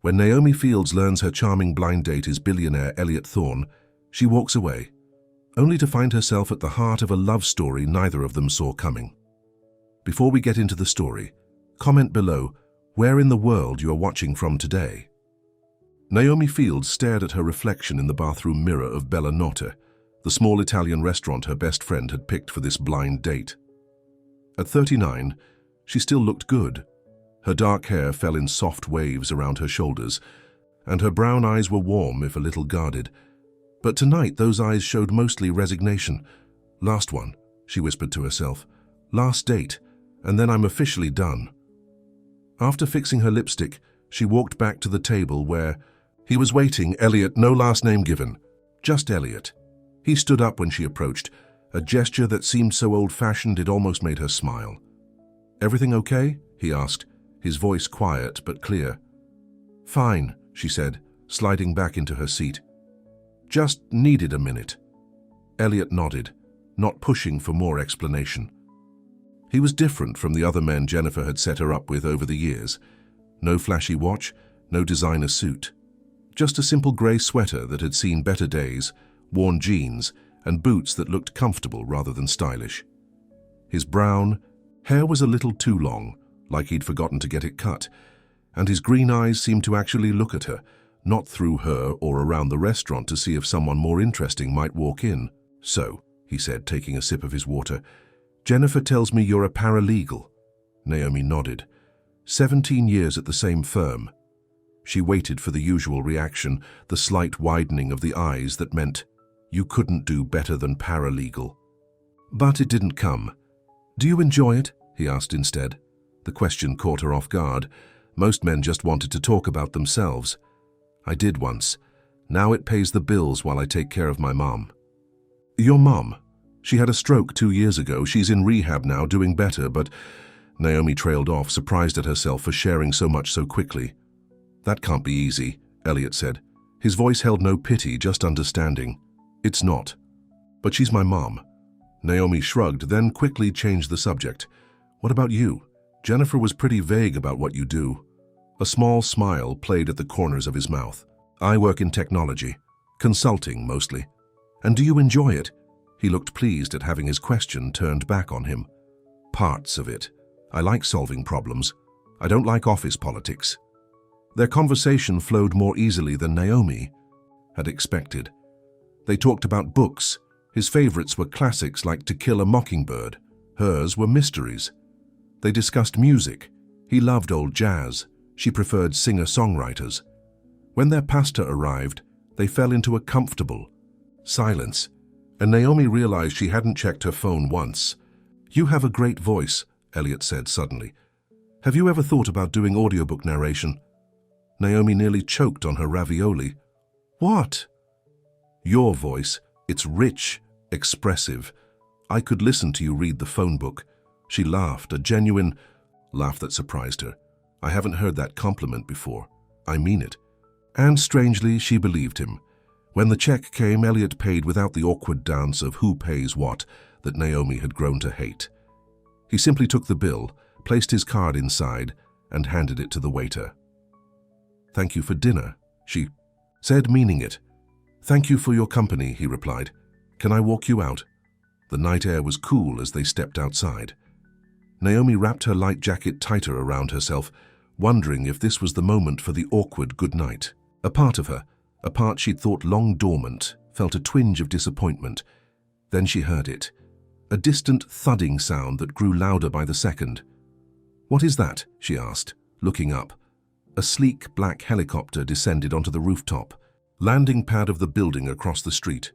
When Naomi Fields learns her charming blind date is billionaire Elliot Thorne, she walks away, only to find herself at the heart of a love story neither of them saw coming. Before we get into the story, comment below where in the world you are watching from today. Naomi Fields stared at her reflection in the bathroom mirror of Bella Notte, the small Italian restaurant her best friend had picked for this blind date. At 39, she still looked good. Her dark hair fell in soft waves around her shoulders, and her brown eyes were warm if a little guarded. But tonight those eyes showed mostly resignation. Last one, she whispered to herself. Last date, and then I'm officially done. After fixing her lipstick, she walked back to the table where he was waiting. Elliot, no last name given, just Elliot. He stood up when she approached, a gesture that seemed so old-fashioned it almost made her smile. Everything okay? He asked, his voice quiet but clear. Fine, she said, sliding back into her seat. Just needed a minute. Elliot nodded, not pushing for more explanation. He was different from the other men Jennifer had set her up with over the years. No flashy watch, no designer suit. Just a simple grey sweater that had seen better days, worn jeans, and boots that looked comfortable rather than stylish. His brown hair was a little too long, like he'd forgotten to get it cut, and his green eyes seemed to actually look at her, not through her or around the restaurant to see if someone more interesting might walk in. So, he said, taking a sip of his water, Jennifer tells me you're a paralegal. Naomi nodded. 17 years at the same firm. She waited for the usual reaction, the slight widening of the eyes that meant, you couldn't do better than paralegal. But it didn't come. Do you enjoy it? He asked instead. The question caught her off guard. Most men just wanted to talk about themselves. I did once. Now it pays the bills while I take care of my mom. Your mom? She had a stroke 2 years ago. She's in rehab now, doing better, but Naomi trailed off, surprised at herself for sharing so much so quickly. That can't be easy, Elliot said. His voice held no pity, just understanding. It's not. But she's my mom. Naomi shrugged, then quickly changed the subject. What about you? Jennifer was pretty vague about what you do. A small smile played at the corners of his mouth. I work in technology. Consulting, mostly. And do you enjoy it? He looked pleased at having his question turned back on him. Parts of it. I like solving problems. I don't like office politics. Their conversation flowed more easily than Naomi had expected. They talked about books. His favorites were classics like To Kill a Mockingbird. Hers were mysteries. They discussed music. He loved old jazz. She preferred singer-songwriters. When their pastor arrived, they fell into a comfortable silence, and Naomi realized she hadn't checked her phone once. You have a great voice, Elliot said suddenly. Have you ever thought about doing audiobook narration? Naomi nearly choked on her ravioli. What? Your voice. It's rich, expressive. I could listen to you read the phone book. She laughed, a genuine laugh that surprised her. I haven't heard that compliment before. I mean it. And strangely, she believed him. When the check came, Elliot paid without the awkward dance of who pays what that Naomi had grown to hate. He simply took the bill, placed his card inside, and handed it to the waiter. Thank you for dinner, she said, meaning it. Thank you for your company, he replied. Can I walk you out? The night air was cool as they stepped outside. Naomi wrapped her light jacket tighter around herself, wondering if this was the moment for the awkward goodnight. A part of her, a part she'd thought long dormant, felt a twinge of disappointment. Then she heard it, a distant thudding sound that grew louder by the second. What is that? She asked, looking up. A sleek black helicopter descended onto the rooftop, landing pad of the building across the street.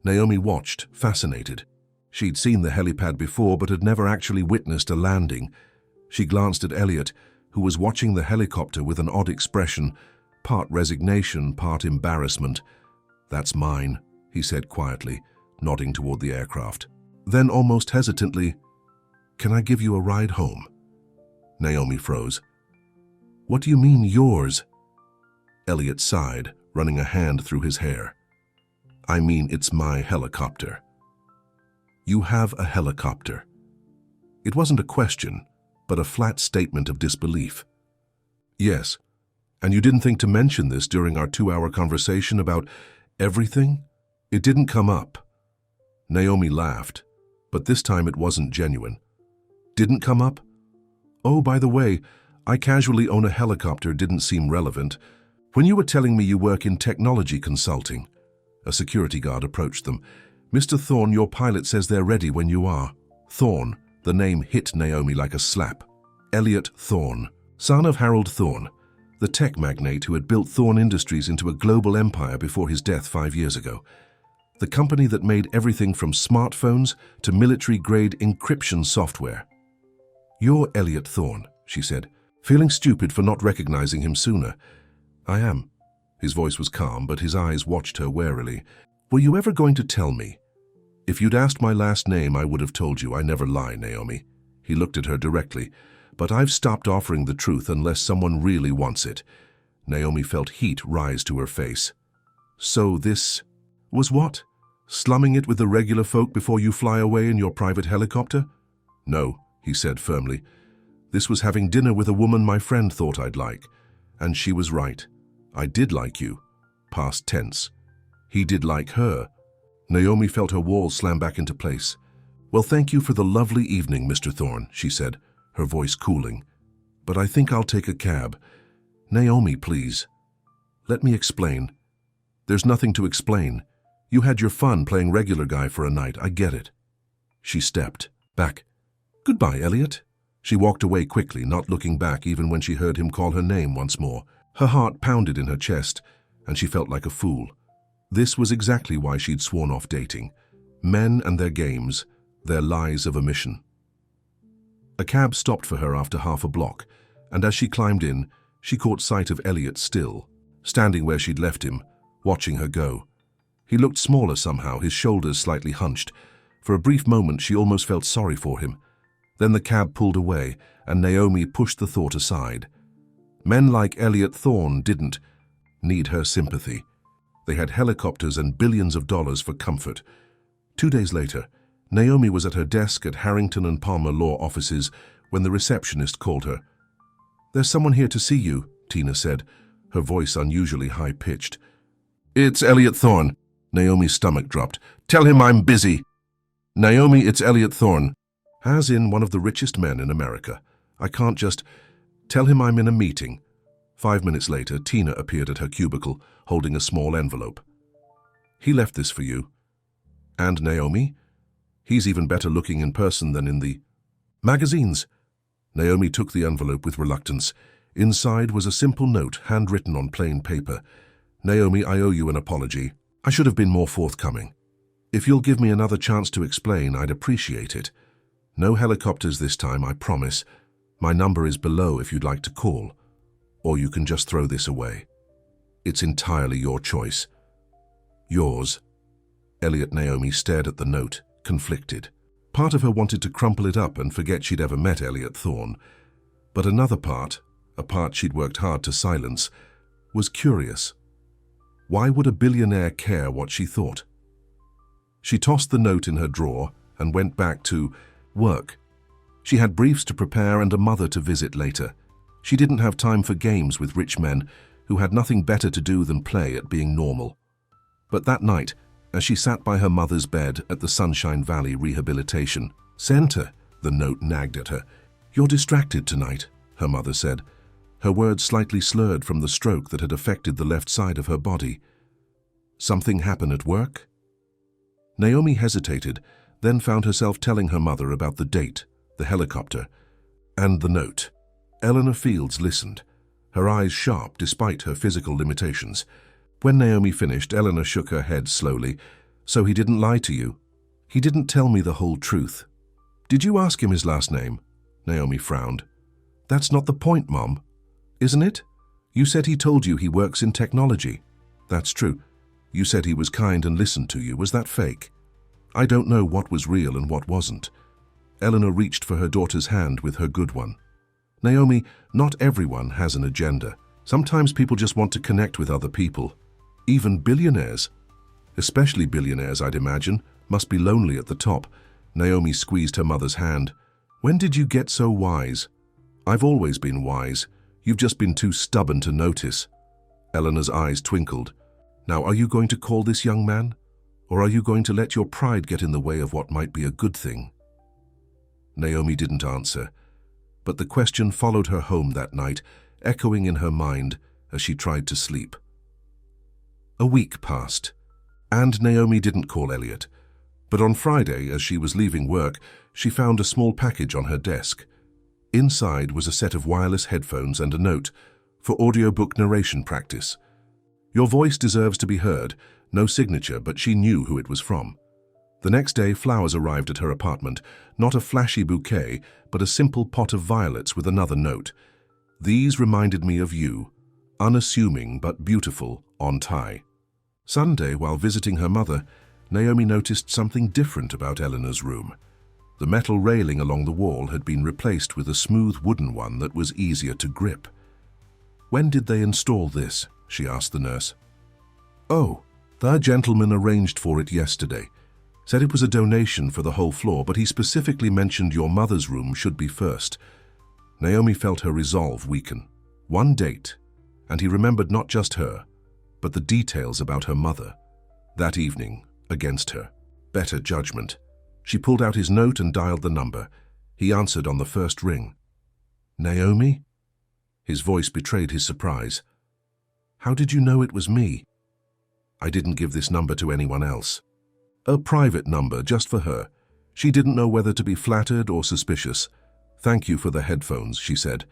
Naomi watched, fascinated. She'd seen the helipad before but had never actually witnessed a landing. She glanced at Elliot, who was watching the helicopter with an odd expression, part resignation, part embarrassment. That's mine, he said quietly, nodding toward the aircraft. Then almost hesitantly, can I give you a ride home? Naomi froze. What do you mean yours? Elliot sighed, running a hand through his hair. I mean it's my helicopter. You have a helicopter. It wasn't a question, but a flat statement of disbelief. Yes, And you didn't think to mention this during our 2-hour conversation about everything? It didn't come up. Naomi laughed, but this time it wasn't genuine. Didn't come up? Oh, by the way, I casually own a helicopter didn't seem relevant. When you were telling me you work in technology consulting, a security guard approached them. Mr. Thorne, your pilot says they're ready when you are. Thorne, the name hit Naomi like a slap. Elliot Thorne, son of Harold Thorne, the tech magnate who had built Thorne Industries into a global empire before his death 5 years ago. The company that made everything from smartphones to military-grade encryption software. You're Elliot Thorne, she said, feeling stupid for not recognizing him sooner. I am. His voice was calm, but his eyes watched her warily. Were you ever going to tell me? If you'd asked my last name, I would have told you. I never lie, Naomi. He looked at her directly. But I've stopped offering the truth unless someone really wants it. Naomi felt heat rise to her face. So this was what? Slumming it with the regular folk before you fly away in your private helicopter? No, he said firmly. This was having dinner with a woman my friend thought I'd like. And she was right. I did like you. Past tense. He did like her. Naomi felt her walls slam back into place. Well, thank you for the lovely evening, Mr. Thorne, she said, her voice cooling. But I think I'll take a cab. Naomi, please. Let me explain. There's nothing to explain. You had your fun playing regular guy for a night, I get it. She stepped back. Goodbye, Elliot. She walked away quickly, not looking back even when she heard him call her name once more. Her heart pounded in her chest, and she felt like a fool. This was exactly why she'd sworn off dating. Men and their games, their lies of omission. A cab stopped for her after half a block, and as she climbed in, she caught sight of Elliot still, standing where she'd left him, watching her go. He looked smaller somehow, his shoulders slightly hunched. For a brief moment, she almost felt sorry for him. Then the cab pulled away, and Naomi pushed the thought aside. Men like Elliot Thorne didn't need her sympathy. They had helicopters and billions of dollars for comfort. 2 days later, Naomi was at her desk at Harrington and Palmer law offices when the receptionist called her. There's someone here to see you, Tina said, her voice unusually high-pitched. It's Elliot Thorne. Naomi's stomach dropped. Tell him I'm busy. Naomi, it's Elliot Thorne. As in one of the richest men in America. I can't just... Tell him I'm in a meeting. 5 minutes later, Tina appeared at her cubicle, holding a small envelope. He left this for you. And Naomi? He's even better looking in person than in the magazines. Naomi took the envelope with reluctance. Inside was a simple note, handwritten on plain paper. Naomi, I owe you an apology. I should have been more forthcoming. If you'll give me another chance to explain, I'd appreciate it. No helicopters this time, I promise. My number is below if you'd like to call. Or you can just throw this away. It's entirely your choice. Yours. Elliot. Naomi stared at the note, conflicted. Part of her wanted to crumple it up and forget she'd ever met Elliot Thorne. But another part, a part she'd worked hard to silence, was curious. Why would a billionaire care what she thought? She tossed the note in her drawer and went back to work. She had briefs to prepare and a mother to visit later. She didn't have time for games with rich men who had nothing better to do than play at being normal. But that night, as she sat by her mother's bed at the Sunshine Valley Rehabilitation Center, the note nagged at her. You're distracted tonight, her mother said, her words slightly slurred from the stroke that had affected the left side of her body. Something happened at work? Naomi hesitated, then found herself telling her mother about the date, the helicopter, and the note. Eleanor Fields listened, her eyes sharp despite her physical limitations. When Naomi finished, Eleanor shook her head slowly. So he didn't lie to you? He didn't tell me the whole truth. Did you ask him his last name? Naomi frowned. That's not the point, Mom. Isn't it? You said he told you he works in technology. That's true. You said he was kind and listened to you. Was that fake? I don't know what was real and what wasn't. Eleanor reached for her daughter's hand with her good one. Naomi, not everyone has an agenda. Sometimes people just want to connect with other people. Even billionaires. Especially billionaires, I'd imagine, must be lonely at the top. Naomi squeezed her mother's hand. When did you get so wise? I've always been wise. You've just been too stubborn to notice. Eleanor's eyes twinkled. Now, are you going to call this young man? Or are you going to let your pride get in the way of what might be a good thing? Naomi didn't answer, but the question followed her home that night, echoing in her mind as she tried to sleep. A week passed, and Naomi didn't call Elliot. But on Friday, as she was leaving work, she found a small package on her desk. Inside was a set of wireless headphones and a note for audiobook narration practice. Your voice deserves to be heard. No signature, but she knew who it was from. The next day, flowers arrived at her apartment, not a flashy bouquet, but a simple pot of violets with another note. These reminded me of you, unassuming but beautiful, on tie. Sunday, while visiting her mother, Naomi noticed something different about Eleanor's room. The metal railing along the wall had been replaced with a smooth wooden one that was easier to grip. "When did they install this?" she asked the nurse. "Oh, the gentleman arranged for it yesterday. Said it was a donation for the whole floor, but he specifically mentioned your mother's room should be first." Naomi felt her resolve weaken. One date, and he remembered not just her, but the details about her mother. That evening, against her. Better judgment. She pulled out his note and dialed the number. He answered on the first ring. "Naomi?" His voice betrayed his surprise. "How did you know it was me?" "I didn't give this number to anyone else. A private number, just for her. She didn't know whether to be flattered or suspicious. Thank you for the headphones," she said,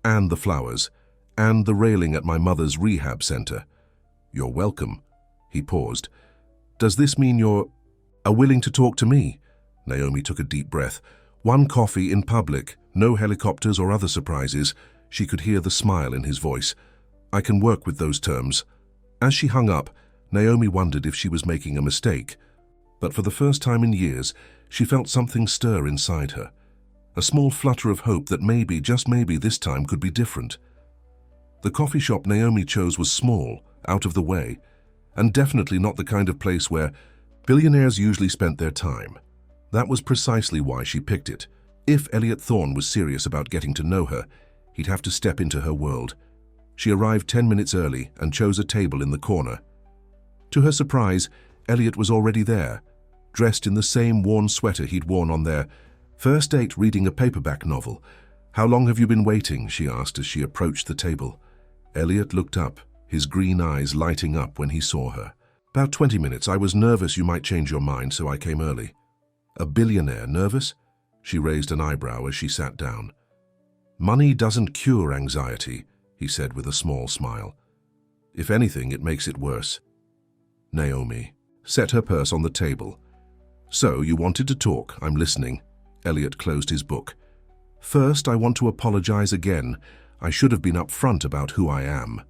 "and the flowers, and the railing at my mother's rehab center." "You're welcome." He paused. "Does this mean you're willing to talk to me?" Naomi took a deep breath. One coffee in public, no helicopters or other surprises. She could hear the smile in his voice. "I can work with those terms." As she hung up, Naomi wondered if she was making a mistake. But for the first time in years, she felt something stir inside her. A small flutter of hope that maybe, just maybe, this time could be different. The coffee shop Naomi chose was small, out of the way, and definitely not the kind of place where billionaires usually spent their time. That was precisely why she picked it. If Elliot Thorne was serious about getting to know her, he'd have to step into her world. She arrived 10 minutes early and chose a table in the corner. To her surprise, Elliot was already there, dressed in the same worn sweater he'd worn on their first date, reading a paperback novel. "How long have you been waiting?" she asked as she approached the table. Elliot looked up, his green eyes lighting up when he saw her. "About 20 minutes. I was nervous you might change your mind, so I came early." "A billionaire nervous?" She raised an eyebrow as she sat down. "Money doesn't cure anxiety," he said with a small smile. "If anything, it makes it worse." Naomi set her purse on the table. "So, you wanted to talk. I'm listening." Elliot closed his book. "First, I want to apologize again. I should have been upfront about who I am."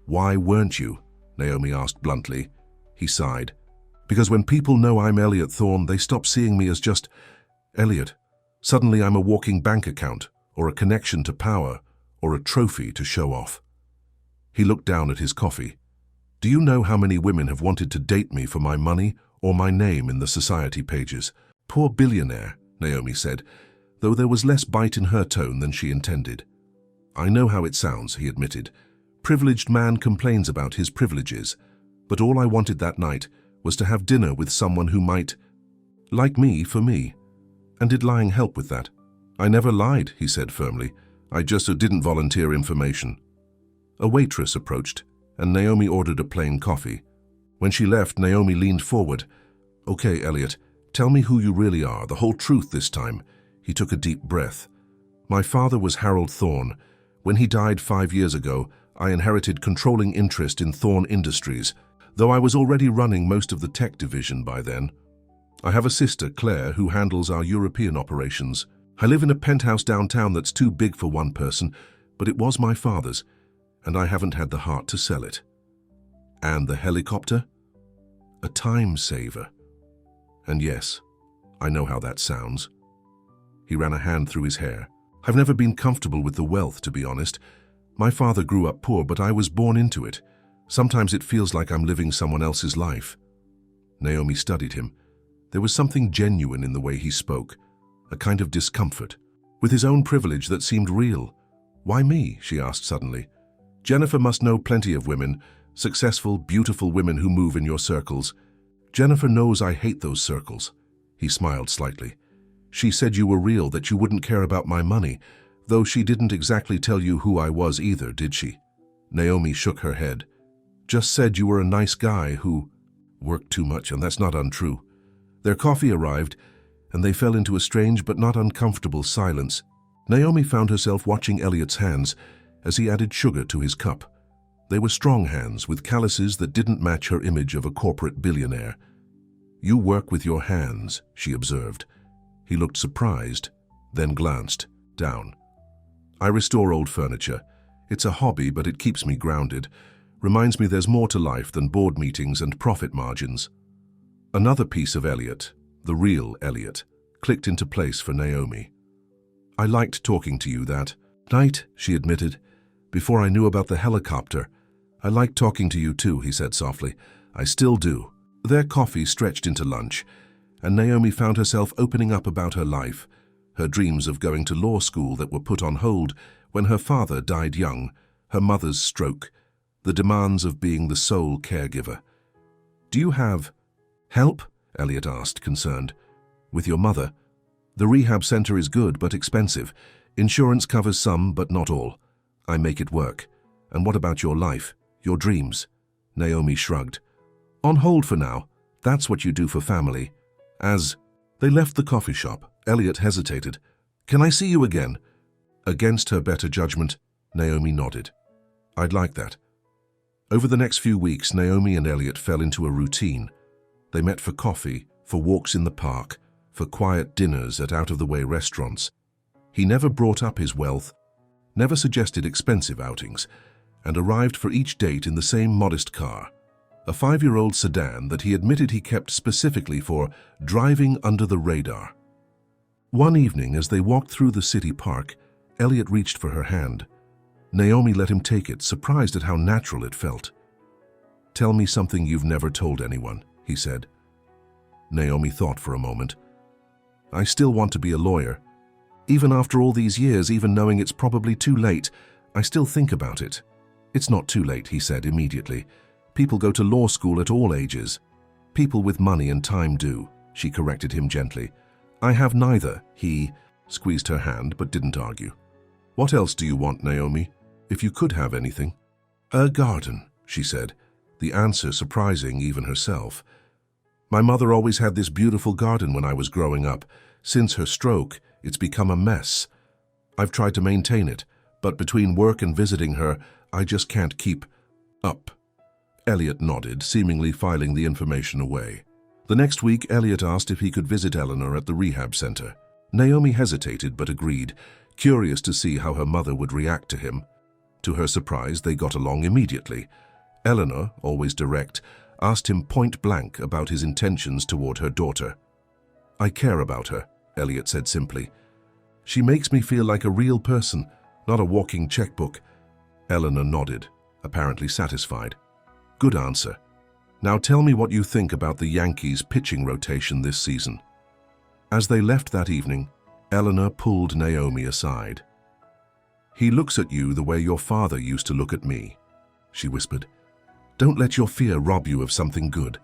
"Why weren't you?" Naomi asked bluntly. He sighed. "Because when people know I'm Elliot Thorne, they stop seeing me as just Elliot. Suddenly I'm a walking bank account, or a connection to power, or a trophy to show off." He looked down at his coffee. "Do you know how many women have wanted to date me for my money or my name in the society pages?" "Poor billionaire," Naomi said, though there was less bite in her tone than she intended. "I know how it sounds," he admitted. "Privileged man complains about his privileges. But all I wanted that night was to have dinner with someone who might like me for me. And did lying help with that?" "I never lied," he said firmly. "I just didn't volunteer information." A waitress approached, and Naomi ordered a plain coffee. When she left, Naomi leaned forward. "Okay, Elliot, tell me who you really are, the whole truth this time." He took a deep breath. "My father was Harold Thorne. When he died 5 years ago, I inherited controlling interest in Thorne Industries, though I was already running most of the tech division by then. I have a sister, Claire, who handles our European operations. I live in a penthouse downtown that's too big for one person, but it was my father's, and I haven't had the heart to sell it." "And the helicopter?" "A time saver. And yes, I know how that sounds." He ran a hand through his hair. "I've never been comfortable with the wealth, to be honest. My father grew up poor, but I was born into it. Sometimes it feels like I'm living someone else's life." Naomi studied him. There was something genuine in the way he spoke, a kind of discomfort, with his own privilege that seemed real. Why me? She asked suddenly. Jennifer must know plenty of women, successful, beautiful women who move in your circles. Jennifer knows I hate those circles. He smiled slightly. She said you were real, that you wouldn't care about my money, though she didn't exactly tell you who I was either, did she? Naomi shook her head. Just said you were a nice guy who worked too much, and that's not untrue. Their coffee arrived, and they fell into a strange but not uncomfortable silence. Naomi found herself watching Elliot's hands as he added sugar to his cup. They were strong hands with calluses that didn't match her image of a corporate billionaire. You work with your hands, she observed. He looked surprised, then glanced down. I restore old furniture. It's a hobby, but it keeps me grounded. Reminds me there's more to life than board meetings and profit margins. Another piece of Elliot, the real Elliot, clicked into place for Naomi. I liked talking to you that night, she admitted. Before I knew about the helicopter, I liked talking to you too, he said softly. I still do. Their coffee stretched into lunch, and Naomi found herself opening up about her life, her dreams of going to law school that were put on hold when her father died young, her mother's stroke, the demands of being the sole caregiver. Do you have help? Elliot asked, concerned. With your mother? The rehab center is good but expensive. Insurance covers some but not all. I make it work. And what about your life, your dreams? Naomi shrugged. On hold for now. That's what you do for family. As they left the coffee shop, Elliot hesitated. Can I see you again? Against her better judgment, Naomi nodded. I'd like that. Over the next few weeks, Naomi and Elliot fell into a routine. They met for coffee, for walks in the park, for quiet dinners at out-of-the-way restaurants. He never brought up his wealth, never suggested expensive outings, and arrived for each date in the same modest car, a 5-year-old sedan that he admitted he kept specifically for driving under the radar. One evening, as they walked through the city park, Elliot reached for her hand. Naomi let him take it, surprised at how natural it felt. Tell me something you've never told anyone, he said. Naomi thought for a moment. I still want to be a lawyer. Even after all these years, even knowing it's probably too late, I still think about it. It's not too late, he said immediately. People go to law school at all ages. People with money and time do, she corrected him gently. I have neither, he squeezed her hand but didn't argue. What else do you want, Naomi? If you could have anything. A garden, she said, the answer surprising even herself. My mother always had this beautiful garden when I was growing up. Since her stroke, it's become a mess. I've tried to maintain it, but between work and visiting her, I just can't keep up. Elliot nodded, seemingly filing the information away. The next week, Elliot asked if he could visit Eleanor at the rehab center. Naomi hesitated but agreed, curious to see how her mother would react to him. To her surprise, they got along immediately. Eleanor, always direct, asked him point-blank about his intentions toward her daughter. I care about her, Elliot said simply. She makes me feel like a real person, not a walking checkbook. Eleanor nodded, apparently satisfied. Good answer. Now tell me what you think about the Yankees' pitching rotation this season. As they left that evening, Eleanor pulled Naomi aside. He looks at you the way your father used to look at me, she whispered. Don't let your fear rob you of something good.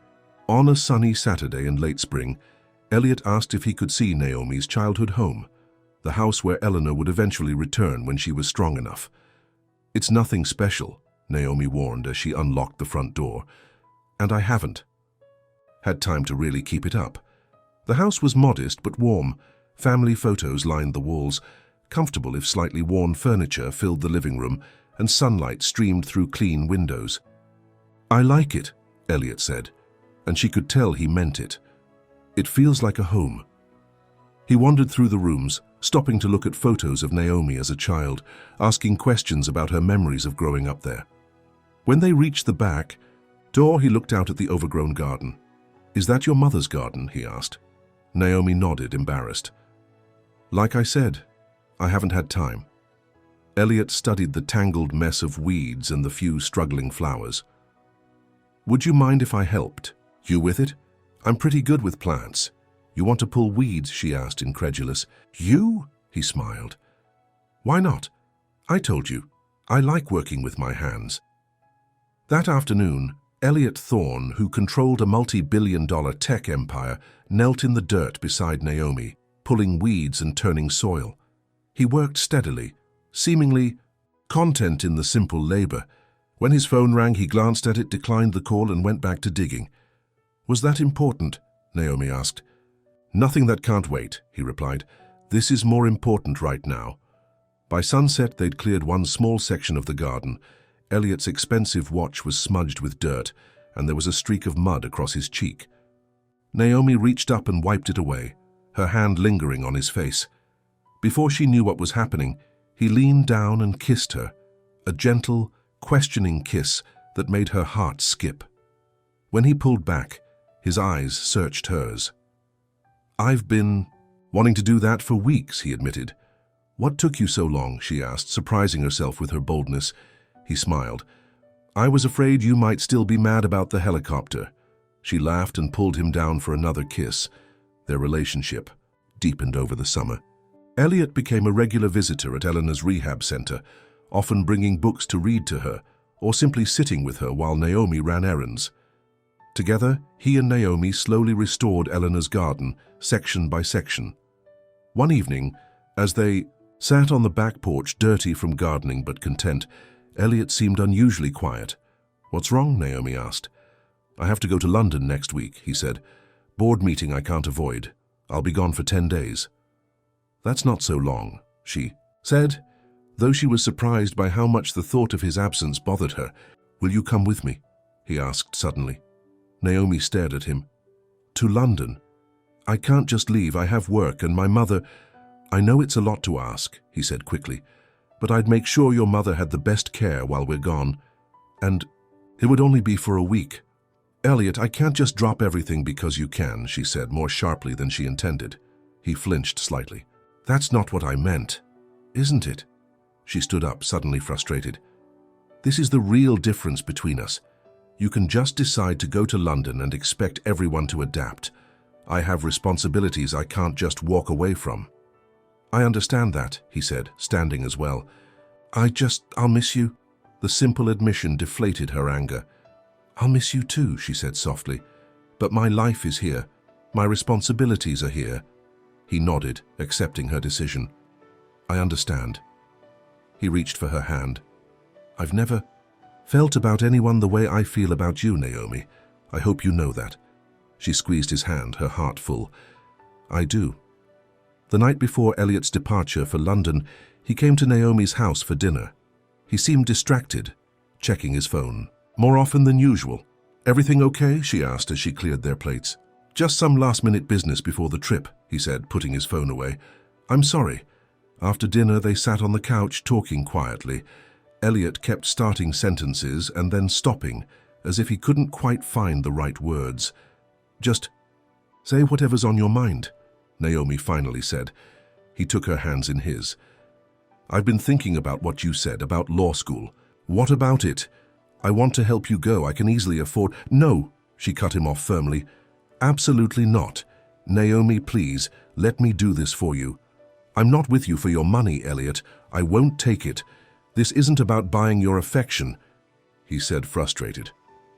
On a sunny Saturday in late spring, Elliot asked if he could see Naomi's childhood home, the house where Eleanor would eventually return when she was strong enough. It's nothing special, Naomi warned as she unlocked the front door, and I haven't had time to really keep it up. The house was modest but warm. Family photos lined the walls. Comfortable if slightly worn furniture filled the living room, and sunlight streamed through clean windows. I like it, Elliot said, and she could tell he meant it. It feels like a home. He wandered through the rooms, stopping to look at photos of Naomi as a child, asking questions about her memories of growing up there. When they reached the back door, he looked out at the overgrown garden. Is that your mother's garden? He asked. Naomi nodded, embarrassed. Like I said, I haven't had time. Elliot studied the tangled mess of weeds and the few struggling flowers. Would you mind if I helped you with it? I'm pretty good with plants. You want to pull weeds? She asked, incredulous. You? He smiled. Why not? I told you, I like working with my hands. That afternoon, Elliot Thorne, who controlled a multi-billion-dollar tech empire, knelt in the dirt beside Naomi, pulling weeds and turning soil. He worked steadily, seemingly content in the simple labor. When his phone rang, he glanced at it, declined the call, and went back to digging. "Was that important?" Naomi asked. "Nothing that can't wait," he replied. "This is more important right now." By sunset, they'd cleared one small section of the garden. Elliot's expensive watch was smudged with dirt, and there was a streak of mud across his cheek. Naomi reached up and wiped it away, her hand lingering on his face. Before she knew what was happening, he leaned down and kissed her, a gentle, questioning kiss that made her heart skip. When he pulled back, his eyes searched hers. "I've been wanting to do that for weeks," he admitted. "What took you so long?" she asked, surprising herself with her boldness. He smiled. "I was afraid you might still be mad about the helicopter." She laughed and pulled him down for another kiss. Their relationship deepened over the summer. Elliot became a regular visitor at Eleanor's rehab center, often bringing books to read to her, or simply sitting with her while Naomi ran errands. Together, he and Naomi slowly restored Eleanor's garden, section by section. One evening, as they sat on the back porch, dirty from gardening but content, Elliot seemed unusually quiet. "What's wrong?" Naomi asked. "I have to go to London next week," he said. "Board meeting I can't avoid. I'll be gone for 10 days. "That's not so long," she said, though she was surprised by how much the thought of his absence bothered her. "Will you come with me?" he asked suddenly. Naomi stared at him. "To London? I can't just leave. I have work and my mother—" "I know it's a lot to ask," he said quickly, "but I'd make sure your mother had the best care while we're gone. And it would only be for a week." "Elliot, I can't just drop everything because you can," she said more sharply than she intended. He flinched slightly. "That's not what I meant, isn't it?" She stood up, suddenly frustrated. "This is the real difference between us. You can just decide to go to London and expect everyone to adapt. I have responsibilities I can't just walk away from." "I understand that," he said, standing as well. I'll miss you." The simple admission deflated her anger. "I'll miss you too," she said softly. "But my life is here. My responsibilities are here." He nodded, accepting her decision. "I understand." He reached for her hand. "I've never felt about anyone the way I feel about you, Naomi. I hope you know that." She squeezed his hand, her heart full. "I do." The night before Elliot's departure for London, he came to Naomi's house for dinner. He seemed distracted, checking his phone more often than usual. "Everything okay?" she asked as she cleared their plates. "Just some last-minute business before the trip," he said, putting his phone away. "I'm sorry." After dinner, they sat on the couch, talking quietly. Elliot kept starting sentences and then stopping, as if he couldn't quite find the right words. "Just say whatever's on your mind," Naomi finally said. He took her hands in his. "I've been thinking about what you said about law school. What about it? I want to help you go. I can easily afford—" "No," she cut him off firmly. "Absolutely not. Naomi, please, let me do this for you. I'm not with you for your money, Elliot. I won't take it. This isn't about buying your affection," he said, frustrated.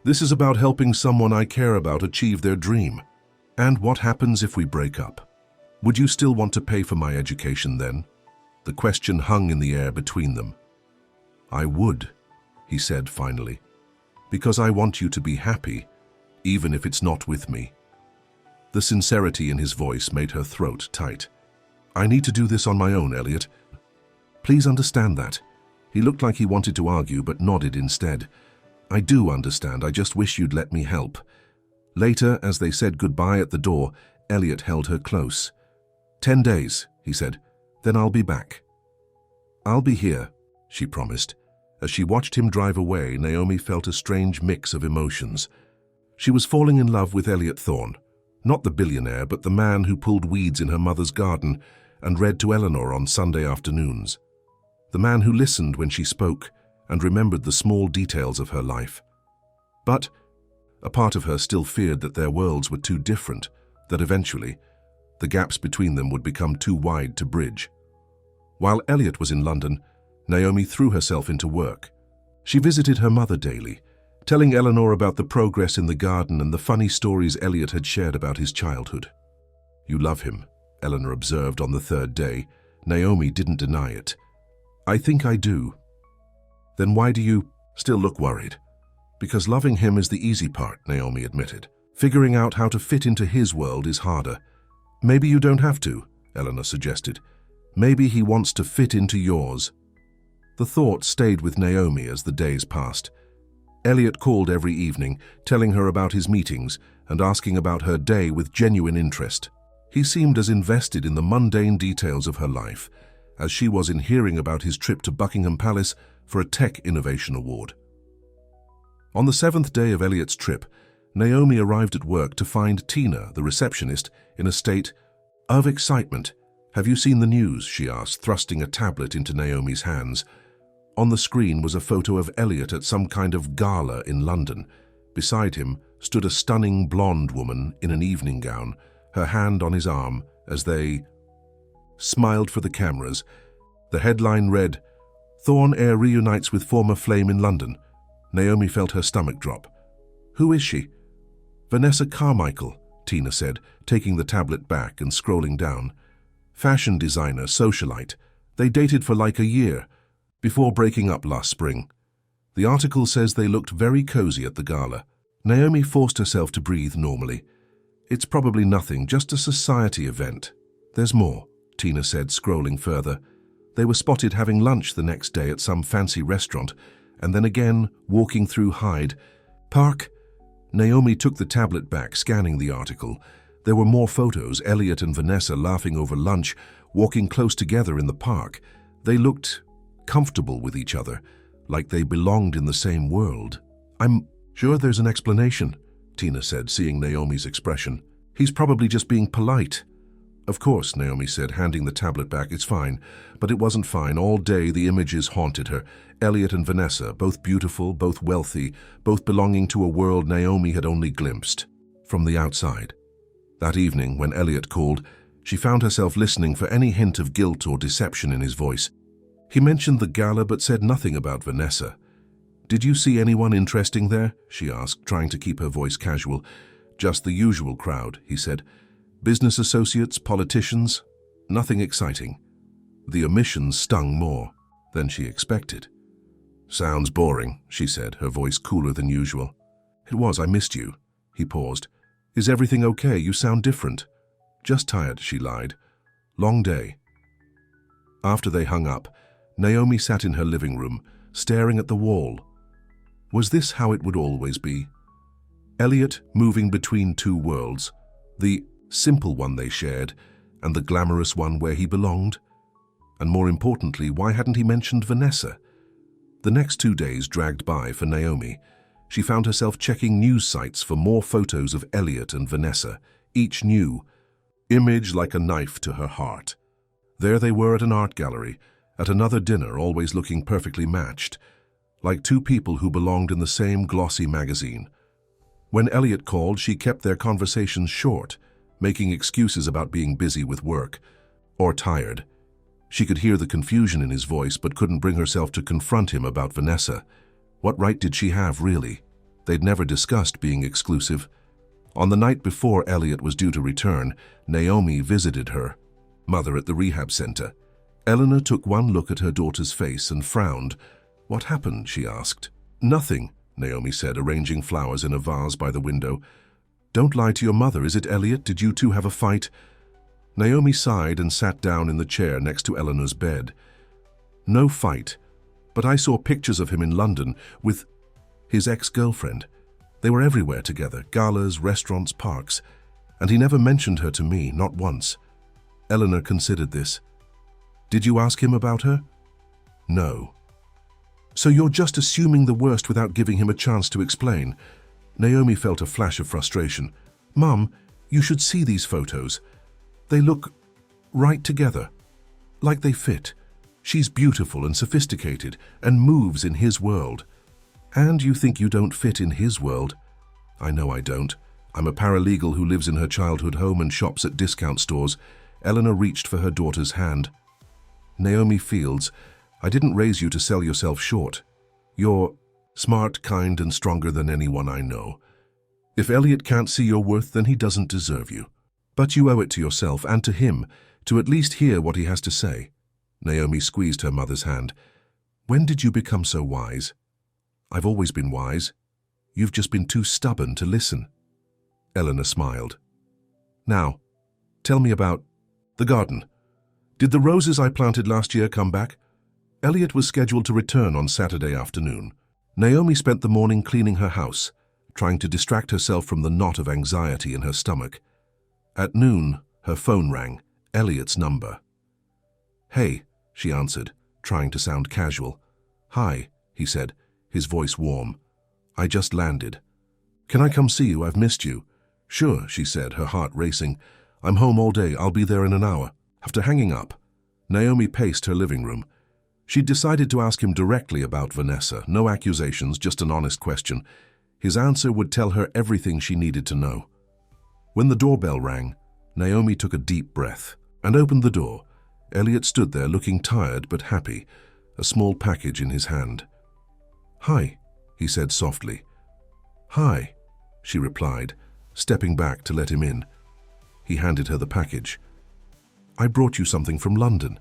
"This is about helping someone I care about achieve their dream. And what happens if we break up? Would you still want to pay for my education then?" The question hung in the air between them. "I would," he said finally, "because I want you to be happy, even if it's not with me." The sincerity in his voice made her throat tight. "I need to do this on my own, Elliot. Please understand that." He looked like he wanted to argue, but nodded instead. "I do understand. I just wish you'd let me help." Later, as they said goodbye at the door, Elliot held her close. 10 days, he said. "Then I'll be back." "I'll be here," she promised. As she watched him drive away, Naomi felt a strange mix of emotions. She was falling in love with Elliot Thorne, not the billionaire, but the man who pulled weeds in her mother's garden and read to Eleanor on Sunday afternoons. The man who listened when she spoke and remembered the small details of her life. But a part of her still feared that their worlds were too different, that eventually the gaps between them would become too wide to bridge. While Elliot was in London, Naomi threw herself into work. She visited her mother daily, telling Eleanor about the progress in the garden and the funny stories Elliot had shared about his childhood. "You love him," Eleanor observed on the third day. Naomi didn't deny it. "I think I do." "Then why do you still look worried?" "Because loving him is the easy part," Naomi admitted. "Figuring out how to fit into his world is harder." "Maybe you don't have to," Eleanor suggested. "Maybe he wants to fit into yours." The thought stayed with Naomi as the days passed. Elliot called every evening, telling her about his meetings and asking about her day with genuine interest. He seemed as invested in the mundane details of her life as she was in hearing about his trip to Buckingham Palace for a Tech Innovation Award. On the 7th day of Elliot's trip, Naomi arrived at work to find Tina, the receptionist, in a state of excitement. "Have you seen the news?" she asked, thrusting a tablet into Naomi's hands. On the screen was a photo of Elliot at some kind of gala in London. Beside him stood a stunning blonde woman in an evening gown, her hand on his arm as they smiled for the cameras. The headline read, "Thorn heir reunites with former flame in London." Naomi felt her stomach drop. "Who is she?" "Vanessa Carmichael," Tina said, taking the tablet back and scrolling down. "Fashion designer, socialite. They dated for like a year, before breaking up last spring." The article says they looked very cozy at the gala. Naomi forced herself to breathe normally. "It's probably nothing, just a society event." "There's more," Tina said, scrolling further. They were spotted having lunch the next day at some fancy restaurant, and then again walking through Hyde Park. Naomi took the tablet back, scanning the article. There were more photos, Elliot and Vanessa laughing over lunch, walking close together in the park. They looked comfortable with each other, like they belonged in the same world. "I'm sure there's an explanation," Tina said, seeing Naomi's expression. "He's probably just being polite." "Of course," Naomi said, handing the tablet back. "It's fine." But it wasn't fine. All day the images haunted her. Elliot and Vanessa, both beautiful, both wealthy, both belonging to a world Naomi had only glimpsed from the outside. That evening, when Elliot called, she found herself listening for any hint of guilt or deception in his voice. He mentioned the gala but said nothing about Vanessa. "Did you see anyone interesting there?" she asked, trying to keep her voice casual. "Just the usual crowd," he said. "Business associates, politicians, nothing exciting." The omission stung more than she expected. "Sounds boring," she said, her voice cooler than usual. "It was. I missed you." He paused. "Is everything okay? You sound different." "Just tired," she lied. "Long day." After they hung up, Naomi sat in her living room, staring at the wall. Was this how it would always be? Elliot moving between two worlds, the simple one they shared and the glamorous one where he belonged? And more importantly, why hadn't he mentioned Vanessa? The next 2 days dragged by for Naomi. She found herself checking news sites for more photos of Elliot and Vanessa, each new image like a knife to her heart. There they were at an art gallery, at another dinner, always looking perfectly matched, like two people who belonged in the same glossy magazine. When Elliot called, she kept their conversations short, making excuses about being busy with work or tired. She could hear the confusion in his voice but couldn't bring herself to confront him about Vanessa. What right did she have, really? They'd never discussed being exclusive. On the night before Elliot was due to return, Naomi visited her mother at the rehab center. Eleanor took one look at her daughter's face and frowned. "What happened?" she asked. "Nothing," Naomi said, arranging flowers in a vase by the window. "Don't lie to your mother. Is it Elliot? Did you two have a fight?" Naomi sighed and sat down in the chair next to Eleanor's bed. "No fight, but I saw pictures of him in London with his ex-girlfriend. They were everywhere together, galas, restaurants, parks, and he never mentioned her to me, not once." Eleanor considered this. "Did you ask him about her?" "No." "So you're just assuming the worst without giving him a chance to explain?" Naomi felt a flash of frustration. "Mum, you should see these photos. They look right together, like they fit. She's beautiful and sophisticated and moves in his world. And you think you don't fit in his world?" "I know I don't. I'm a paralegal who lives in her childhood home and shops at discount stores." Eleanor reached for her daughter's hand. "Naomi Fields, I didn't raise you to sell yourself short. You're smart, kind, and stronger than anyone I know. If Elliot can't see your worth, then he doesn't deserve you. But you owe it to yourself and to him to at least hear what he has to say." Naomi squeezed her mother's hand. "When did you become so wise?" "I've always been wise. You've just been too stubborn to listen." Eleanor smiled. "Now, tell me about the garden. Did the roses I planted last year come back?" Elliot was scheduled to return on Saturday afternoon. Naomi spent the morning cleaning her house, trying to distract herself from the knot of anxiety in her stomach. At noon, her phone rang, Elliot's number. "Hey," she answered, trying to sound casual. "Hi," he said, his voice warm. "I just landed. Can I come see you? I've missed you." "Sure," she said, her heart racing. "I'm home all day. I'll be there in an hour." After hanging up, Naomi paced her living room. She'd decided to ask him directly about Vanessa. No accusations, just an honest question. His answer would tell her everything she needed to know. When the doorbell rang, Naomi took a deep breath and opened the door. Elliot stood there looking tired but happy, a small package in his hand. "Hi," he said softly. "Hi," she replied, stepping back to let him in. He handed her the package. "I brought you something from London."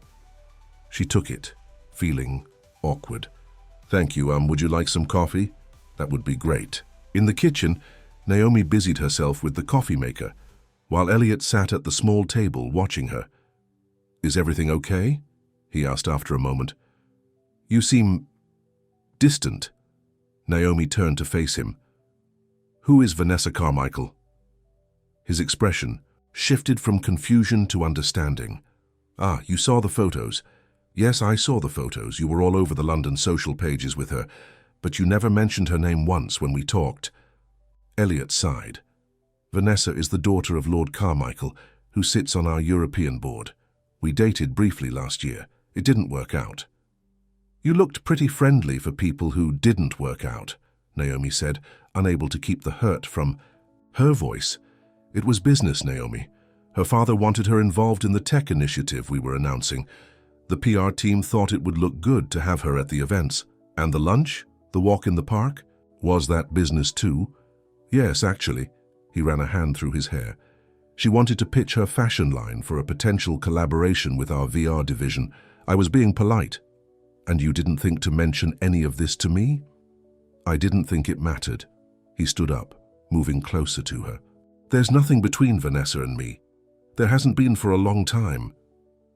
She took it, feeling awkward. "Thank you. Would you like some coffee?" "That would be great." In the kitchen, Naomi busied herself with the coffee maker, while Elliot sat at the small table watching her. "Is everything okay?" he asked after a moment. "You seem distant." Naomi turned to face him. "Who is Vanessa Carmichael?" His expression shifted from confusion to understanding. "Ah, you saw the photos." "Yes, I saw the photos. You were all over the London social pages with her, but you never mentioned her name once when we talked." Elliot sighed. "Vanessa is the daughter of Lord Carmichael, who sits on our European board. We dated briefly last year. It didn't work out." "You looked pretty friendly for people who didn't work out," Naomi said, unable to keep the hurt from her voice. "It was business, Naomi. Her father wanted her involved in the tech initiative we were announcing. The PR team thought it would look good to have her at the events. And the lunch? The walk in the park? Was that business too?" "Yes, actually." He ran a hand through his hair. "She wanted to pitch her fashion line for a potential collaboration with our VR division. I was being polite." "And you didn't think to mention any of this to me?" "I didn't think it mattered." He stood up, moving closer to her. "There's nothing between Vanessa and me. There hasn't been for a long time.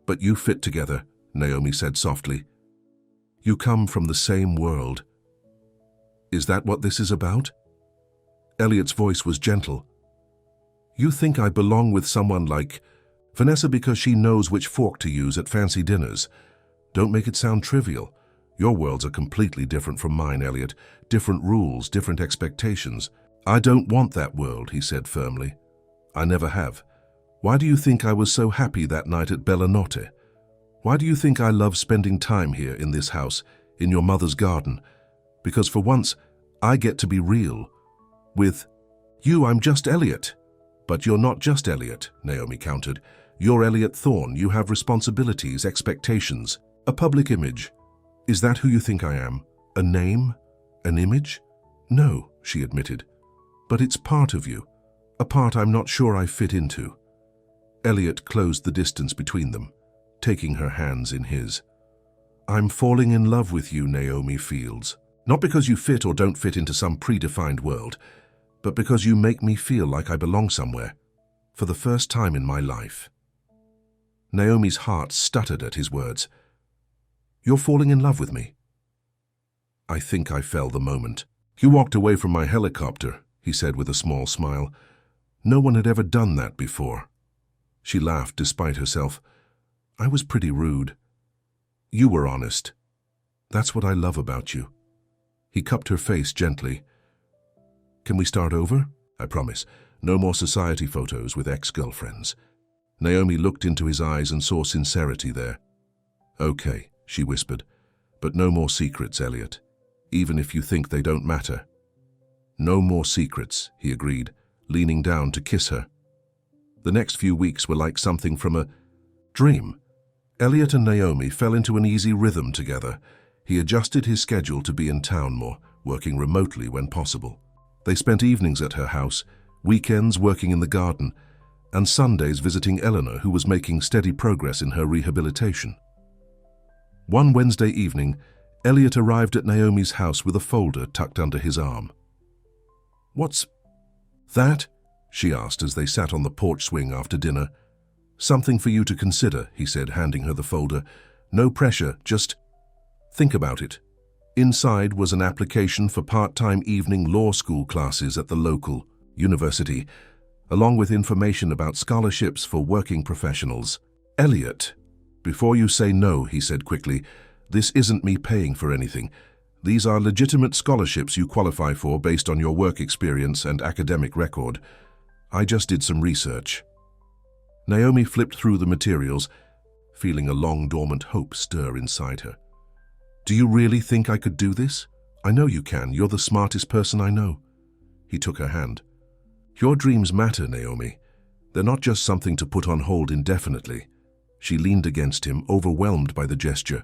But you fit together," Naomi said softly. "You come from the same world." "Is that what this is about?" Elliot's voice was gentle. "You think I belong with someone like Vanessa because she knows which fork to use at fancy dinners. Don't make it sound trivial. Your worlds are completely different from mine, Elliot. Different rules, different expectations. I don't want that world," he said firmly. "I never have. Why do you think I was so happy that night at Bellanotte? Why do you think I love spending time here in this house, in your mother's garden? Because for once, I get to be real. With you, I'm just Elliot." "But you're not just Elliot," Naomi countered. "You're Elliot Thorne. You have responsibilities, expectations, a public image. Is that who you think I am? A name? An image?" "No," she admitted. "But it's part of you, a part I'm not sure I fit into." Elliot closed the distance between them, taking her hands in his. "I'm falling in love with you, Naomi Fields. Not because you fit or don't fit into some predefined world, but because you make me feel like I belong somewhere, for the first time in my life." Naomi's heart stuttered at his words. "You're falling in love with me?" I think I fell the moment. "You walked away from my helicopter," he said with a small smile. "No one had ever done that before." She laughed despite herself. "I was pretty rude." "You were honest. That's what I love about you." He cupped her face gently. "Can we start over? I promise. No more society photos with ex-girlfriends." Naomi looked into his eyes and saw sincerity there. "Okay," she whispered, "but no more secrets, Elliot, even if you think they don't matter." "No more secrets," he agreed, leaning down to kiss her. The next few weeks were like something from a dream. Elliot and Naomi fell into an easy rhythm together. He adjusted his schedule to be in town more, working remotely when possible. They spent evenings at her house, weekends working in the garden, and Sundays visiting Eleanor, who was making steady progress in her rehabilitation. One Wednesday evening, Elliot arrived at Naomi's house with a folder tucked under his arm. "What's that?" she asked as they sat on the porch swing after dinner. "Something for you to consider," he said, handing her the folder. "No pressure, just think about it." Inside was an application for part-time evening law school classes at the local university, along with information about scholarships for working professionals. "Elliot, before you say no," he said quickly, "this isn't me paying for anything. These are legitimate scholarships you qualify for based on your work experience and academic record. I just did some research." Naomi flipped through the materials, feeling a long dormant hope stir inside her. "Do you really think I could do this? I know you can. You're the smartest person I know." He took her hand. "Your dreams matter, Naomi. They're not just something to put on hold indefinitely." She leaned against him, overwhelmed by the gesture,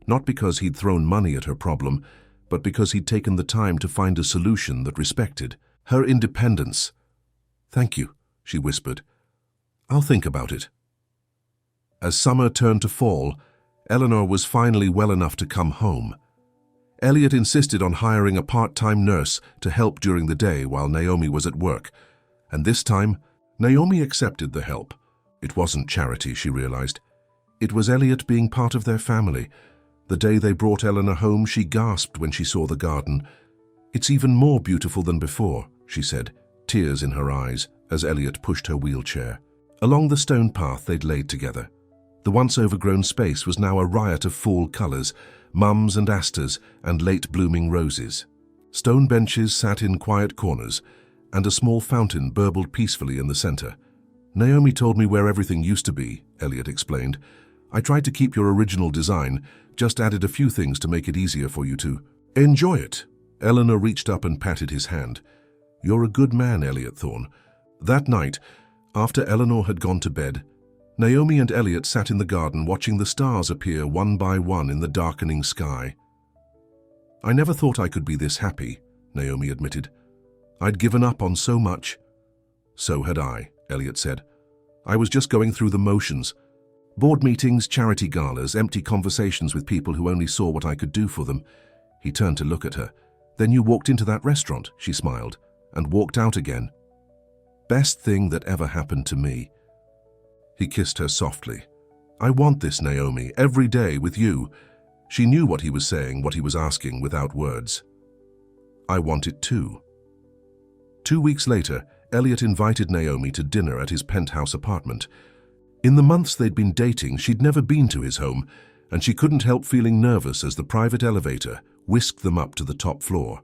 not because he'd thrown money at her problem, but because he'd taken the time to find a solution that respected her independence. "Thank you," she whispered. "I'll think about it." As summer turned to fall, Eleanor was finally well enough to come home. Elliot insisted on hiring a part-time nurse to help during the day while Naomi was at work, and this time, Naomi accepted the help. It wasn't charity, she realized. It was Elliot being part of their family. The day they brought Eleanor home, she gasped when she saw the garden. "It's even more beautiful than before," she said, tears in her eyes, as Elliot pushed her wheelchair. Along the stone path they'd laid together, the once overgrown space was now a riot of fall colors, mums and asters and late-blooming roses. Stone benches sat in quiet corners, and a small fountain burbled peacefully in the center. "Naomi told me where everything used to be," Elliot explained. "I tried to keep your original design, just added a few things to make it easier for you to enjoy it." Eleanor reached up and patted his hand. "You're a good man, Elliot Thorne." That night, after Eleanor had gone to bed, Naomi and Elliot sat in the garden watching the stars appear one by one in the darkening sky. "I never thought I could be this happy," Naomi admitted. "I'd given up on so much." "So had I," Elliot said. "I was just going through the motions. Board meetings, charity galas, empty conversations with people who only saw what I could do for them." He turned to look at her. "Then you walked into that restaurant," she smiled, "and walked out again. Best thing that ever happened to me." He kissed her softly. "I want this, Naomi, every day with you." She knew what he was saying, what he was asking, without words. "I want it too." 2 weeks later, Elliot invited Naomi to dinner at his penthouse apartment. In the months they'd been dating, she'd never been to his home, and she couldn't help feeling nervous as the private elevator whisked them up to the top floor.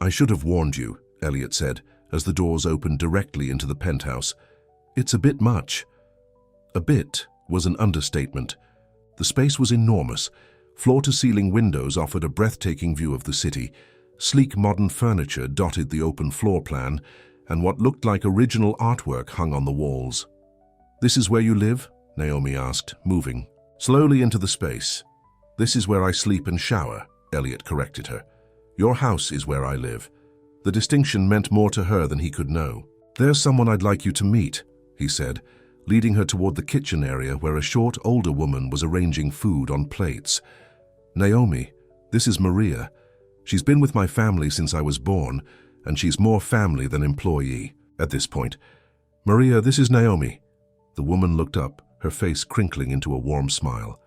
"I should have warned you," Elliot said, as the doors opened directly into the penthouse. "It's a bit much." A bit was an understatement. The space was enormous. Floor-to-ceiling windows offered a breathtaking view of the city. Sleek modern furniture dotted the open floor plan, and what looked like original artwork hung on the walls. "This is where you live?" Naomi asked, moving slowly into the space. "This is where I sleep and shower," Elliot corrected her. "Your house is where I live." The distinction meant more to her than he could know. "There's someone I'd like you to meet," he said, leading her toward the kitchen area where a short, older woman was arranging food on plates. "Naomi, this is Maria. She's been with my family since I was born, and she's more family than employee at this point. Maria, this is Naomi." The woman looked up, her face crinkling into a warm smile.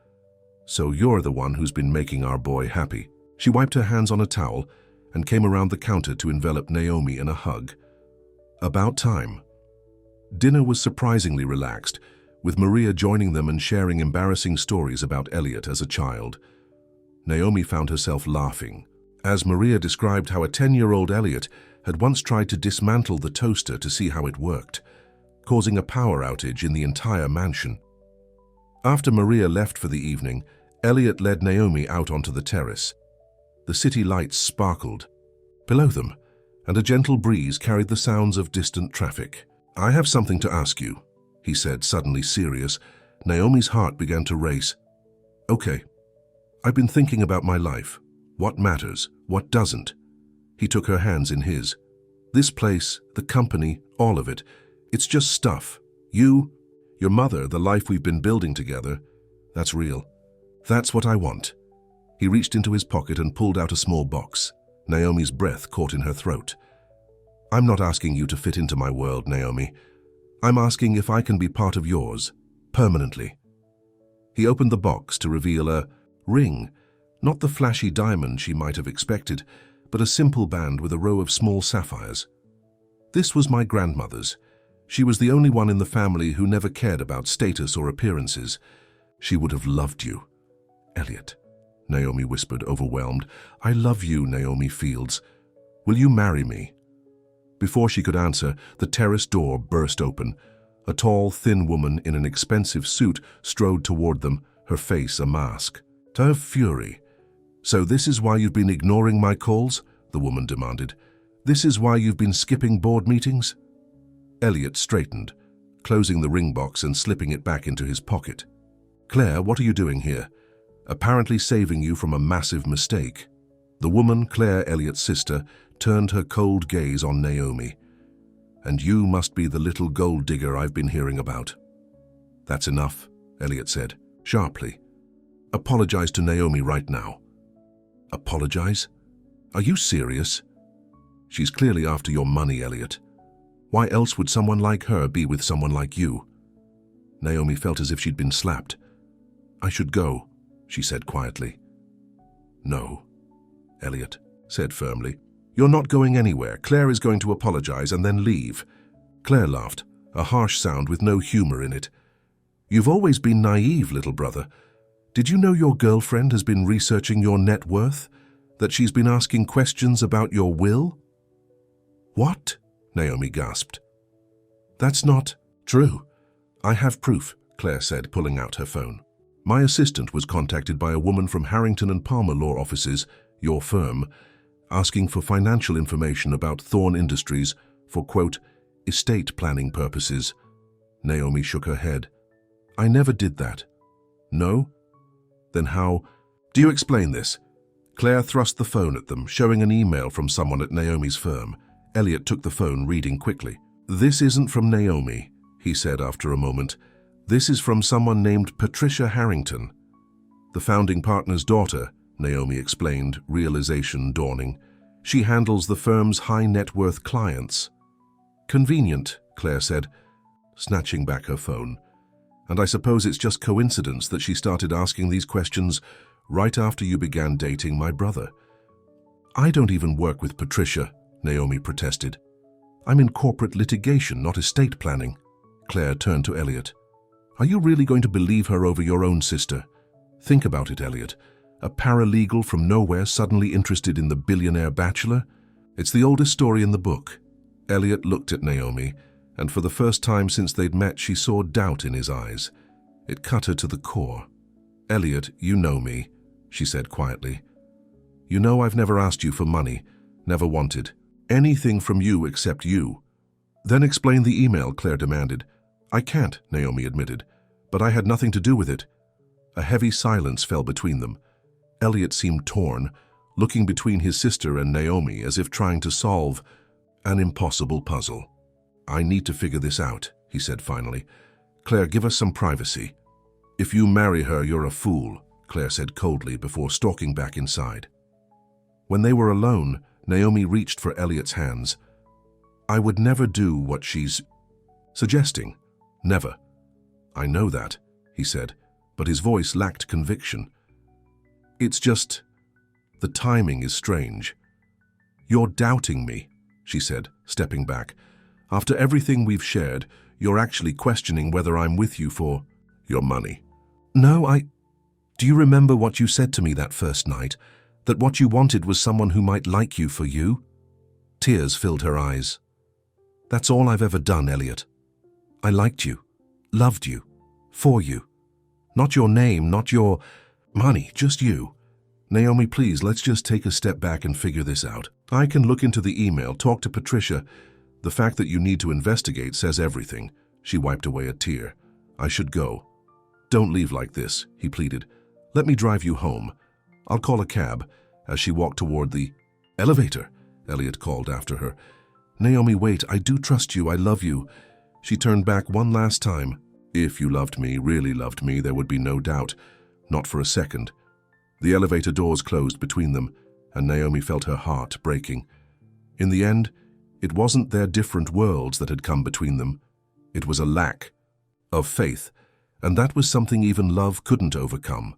"So you're the one who's been making our boy happy." She wiped her hands on a towel and came around the counter to envelop Naomi in a hug. About time. Dinner was surprisingly relaxed, with Maria joining them and sharing embarrassing stories about Elliot as a child. Naomi found herself laughing, as Maria described how a 10-year-old Elliot had once tried to dismantle the toaster to see how it worked, causing a power outage in the entire mansion. After Maria left for the evening, Elliot led Naomi out onto the terrace. The city lights sparkled below them, and a gentle breeze carried the sounds of distant traffic. "I have something to ask you," he said, suddenly serious. Naomi's heart began to race. Okay, I've been thinking about my life. What matters, what doesn't? He took her hands in his. This place, the company, all of it, it's just stuff. You, your mother, the life we've been building together, that's real. That's what I want. He reached into his pocket and pulled out a small box. Naomi's breath caught in her throat. I'm not asking you to fit into my world, Naomi. I'm asking if I can be part of yours, permanently. He opened the box to reveal a ring, not the flashy diamond she might have expected, but a simple band with a row of small sapphires. This was my grandmother's. She was the only one in the family who never cared about status or appearances. She would have loved you. Elliot, Naomi whispered, overwhelmed. I love you, Naomi Fields. Will you marry me? Before she could answer, the terrace door burst open. A tall, thin woman in an expensive suit strode toward them, her face a mask. To fury. So this is why you've been ignoring my calls? The woman demanded. This is why you've been skipping board meetings? Elliot straightened, closing the ring box and slipping it back into his pocket. Claire, what are you doing here? Apparently saving you from a massive mistake. The woman, Claire, Elliot's sister, turned her cold gaze on Naomi. And you must be the little gold digger I've been hearing about. That's enough, Elliot said, sharply. Apologize to Naomi right now. Apologize? Are you serious? She's clearly after your money, Elliot. Why else would someone like her be with someone like you? Naomi felt as if she'd been slapped. I should go, she said quietly. No, Elliot said firmly. You're not going anywhere. Claire is going to apologize and then leave. Claire laughed, a harsh sound with no humor in it. You've always been naive, little brother. Did you know your girlfriend has been researching your net worth? That she's been asking questions about your will? What? Naomi gasped. That's not true. I have proof, Claire said, pulling out her phone. My assistant was contacted by a woman from Harrington and Palmer law offices, your firm, asking for financial information about Thorn Industries for, quote, estate planning purposes. Naomi shook her head. I never did that. No? Then how? Do you explain this? Claire thrust the phone at them, showing an email from someone at Naomi's firm. Elliot took the phone, reading quickly. This isn't from Naomi, he said after a moment. This is from someone named Patricia Harrington. The founding partner's daughter, Naomi explained, realization dawning. She handles the firm's high net worth clients. Convenient, Claire said, snatching back her phone. And I suppose it's just coincidence that she started asking these questions right after you began dating my brother. I don't even work with Patricia, Naomi protested. I'm in corporate litigation, not estate planning. Claire turned to Elliot. Are you really going to believe her over your own sister? Think about it, Elliot. A paralegal from nowhere suddenly interested in the billionaire bachelor? It's the oldest story in the book. Elliot looked at Naomi, and for the first time since they'd met, she saw doubt in his eyes. It cut her to the core. Elliot, you know me, she said quietly. You know I've never asked you for money, never wanted anything from you except you. Then explain the email, Claire demanded. I can't, Naomi admitted, but I had nothing to do with it. A heavy silence fell between them. Elliot seemed torn, looking between his sister and Naomi as if trying to solve an impossible puzzle. I need to figure this out, he said finally. Claire, give us some privacy. If you marry her, you're a fool, Claire said coldly before stalking back inside. When they were alone, Naomi reached for Elliot's hands. I would never do what she's suggesting. Never. I know that, he said, but his voice lacked conviction. It's just, the timing is strange. You're doubting me, she said, stepping back. After everything we've shared, you're actually questioning whether I'm with you for your money. No, Do you remember what you said to me that first night? That what you wanted was someone who might like you for you? Tears filled her eyes. That's all I've ever done, Elliot. I liked you, loved you, for you. Not your name, not your money, just you. Naomi, please, let's just take a step back and figure this out. I can look into the email, talk to Patricia. The fact that you need to investigate says everything. She wiped away a tear. I should go. Don't leave like this, he pleaded. Let me drive you home. I'll call a cab. As she walked toward the elevator, Elliot called after her. Naomi, wait, I do trust you, I love you. She turned back one last time. If you loved me, really loved me, there would be no doubt. Not for a second. The elevator doors closed between them, and Naomi felt her heart breaking. In the end, it wasn't their different worlds that had come between them. It was a lack of faith, and that was something even love couldn't overcome.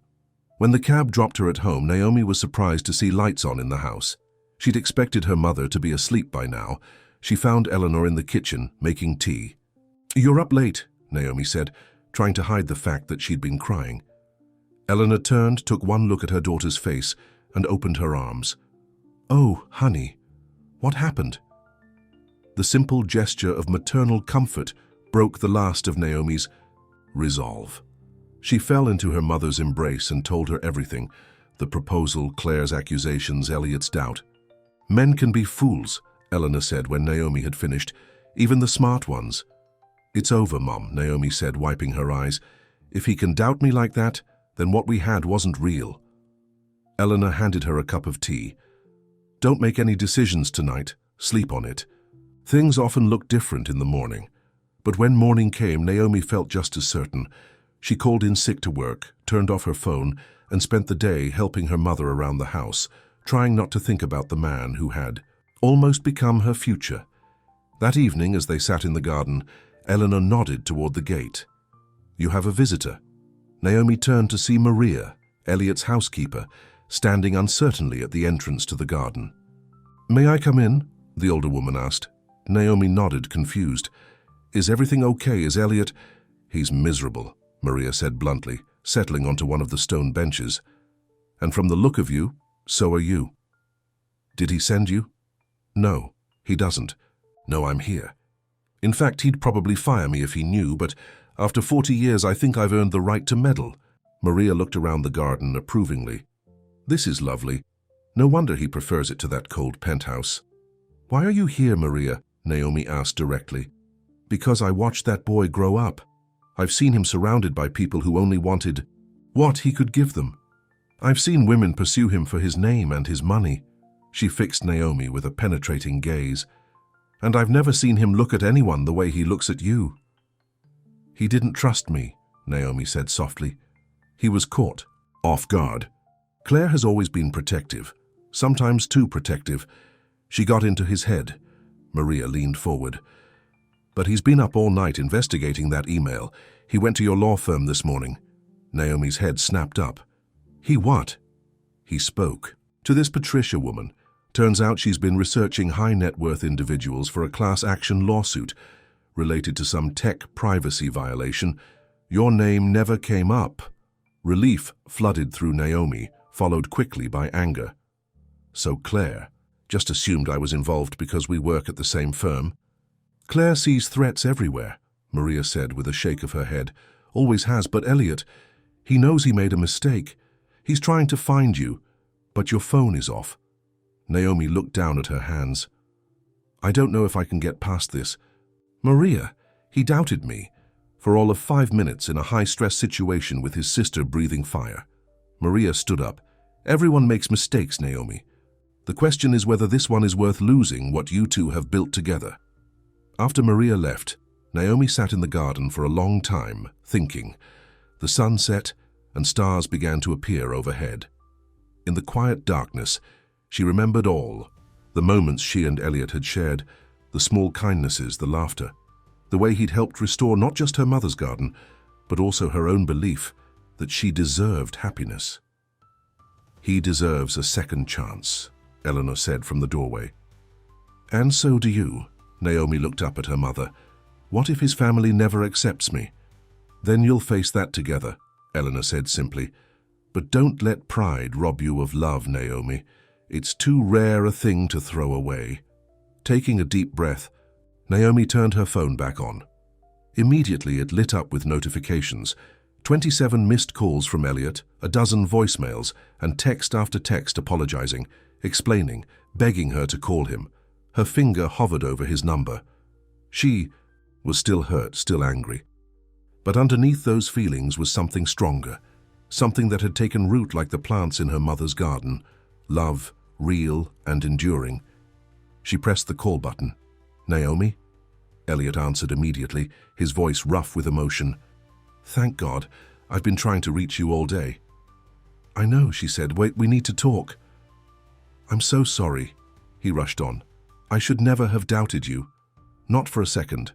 When the cab dropped her at home, Naomi was surprised to see lights on in the house. She'd expected her mother to be asleep by now. She found Eleanor in the kitchen, making tea. You're up late, Naomi said, trying to hide the fact that she'd been crying. Eleanor turned, took one look at her daughter's face, and opened her arms. Oh, honey, what happened? The simple gesture of maternal comfort broke the last of Naomi's resolve. She fell into her mother's embrace and told her everything, the proposal, Claire's accusations, Elliot's doubt. Men can be fools, Eleanor said when Naomi had finished, even the smart ones. It's over, Mom, Naomi said, wiping her eyes. If he can doubt me like that, then what we had wasn't real. Eleanor handed her a cup of tea. Don't make any decisions tonight. Sleep on it. Things often look different in the morning. But when morning came, Naomi felt just as certain. She called in sick to work, turned off her phone, and spent the day helping her mother around the house, trying not to think about the man who had almost become her future. That evening, as they sat in the garden, Eleanor nodded toward the gate. You have a visitor. Naomi turned to see Maria, Elliot's housekeeper, standing uncertainly at the entrance to the garden. May I come in? The older woman asked. Naomi nodded, confused. Is everything okay? Is Elliot? He's miserable, Maria said bluntly, settling onto one of the stone benches. And from the look of you, so are you. Did he send you? No, he doesn't. No, I'm here. In fact, he'd probably fire me if he knew, but after 40 years, I think I've earned the right to meddle. Maria looked around the garden approvingly. This is lovely. No wonder he prefers it to that cold penthouse. Why are you here, Maria? Naomi asked directly. Because I watched that boy grow up. I've seen him surrounded by people who only wanted what he could give them. I've seen women pursue him for his name and his money. She fixed Naomi with a penetrating gaze. And I've never seen him look at anyone the way he looks at you. He didn't trust me, Naomi said softly. He was caught, off guard. Claire has always been protective, sometimes too protective. She got into his head. Maria leaned forward. But he's been up all night investigating that email. He went to your law firm this morning. Naomi's head snapped up. He what? He spoke. To this Patricia woman. Turns out she's been researching high-net-worth individuals for a class action lawsuit related to some tech privacy violation. Your name never came up. Relief flooded through Naomi, followed quickly by anger. So Claire just assumed I was involved because we work at the same firm. Claire sees threats everywhere, Maria said with a shake of her head. Always has, but Elliot, he knows he made a mistake. He's trying to find you, but your phone is off. Naomi looked down at her hands. I don't know if I can get past this. Maria, he doubted me, for all of 5 minutes in a high-stress situation with his sister breathing fire. Maria stood up. Everyone makes mistakes, Naomi. The question is whether this one is worth losing what you two have built together. After Maria left, Naomi sat in the garden for a long time, thinking. The sun set, and stars began to appear overhead. In the quiet darkness, she remembered all, the moments she and Elliot had shared, the small kindnesses, the laughter, the way he'd helped restore not just her mother's garden, but also her own belief that she deserved happiness. He deserves a second chance, Eleanor said from the doorway. And so do you, Naomi looked up at her mother. What if his family never accepts me? Then you'll face that together, Eleanor said simply. But don't let pride rob you of love, Naomi. It's too rare a thing to throw away. Taking a deep breath, Naomi turned her phone back on. Immediately it lit up with notifications. 27 missed calls from Elliot, a dozen voicemails, and text after text apologizing, explaining, begging her to call him. Her finger hovered over his number. She was still hurt, still angry. But underneath those feelings was something stronger, something that had taken root like the plants in her mother's garden, love, real and enduring. She pressed the call button. "Naomi?" Elliot answered immediately, his voice rough with emotion. "Thank God. I've been trying to reach you all day." "I know," she said. "Wait, we need to talk." "I'm so sorry," he rushed on. "I should never have doubted you. Not for a second.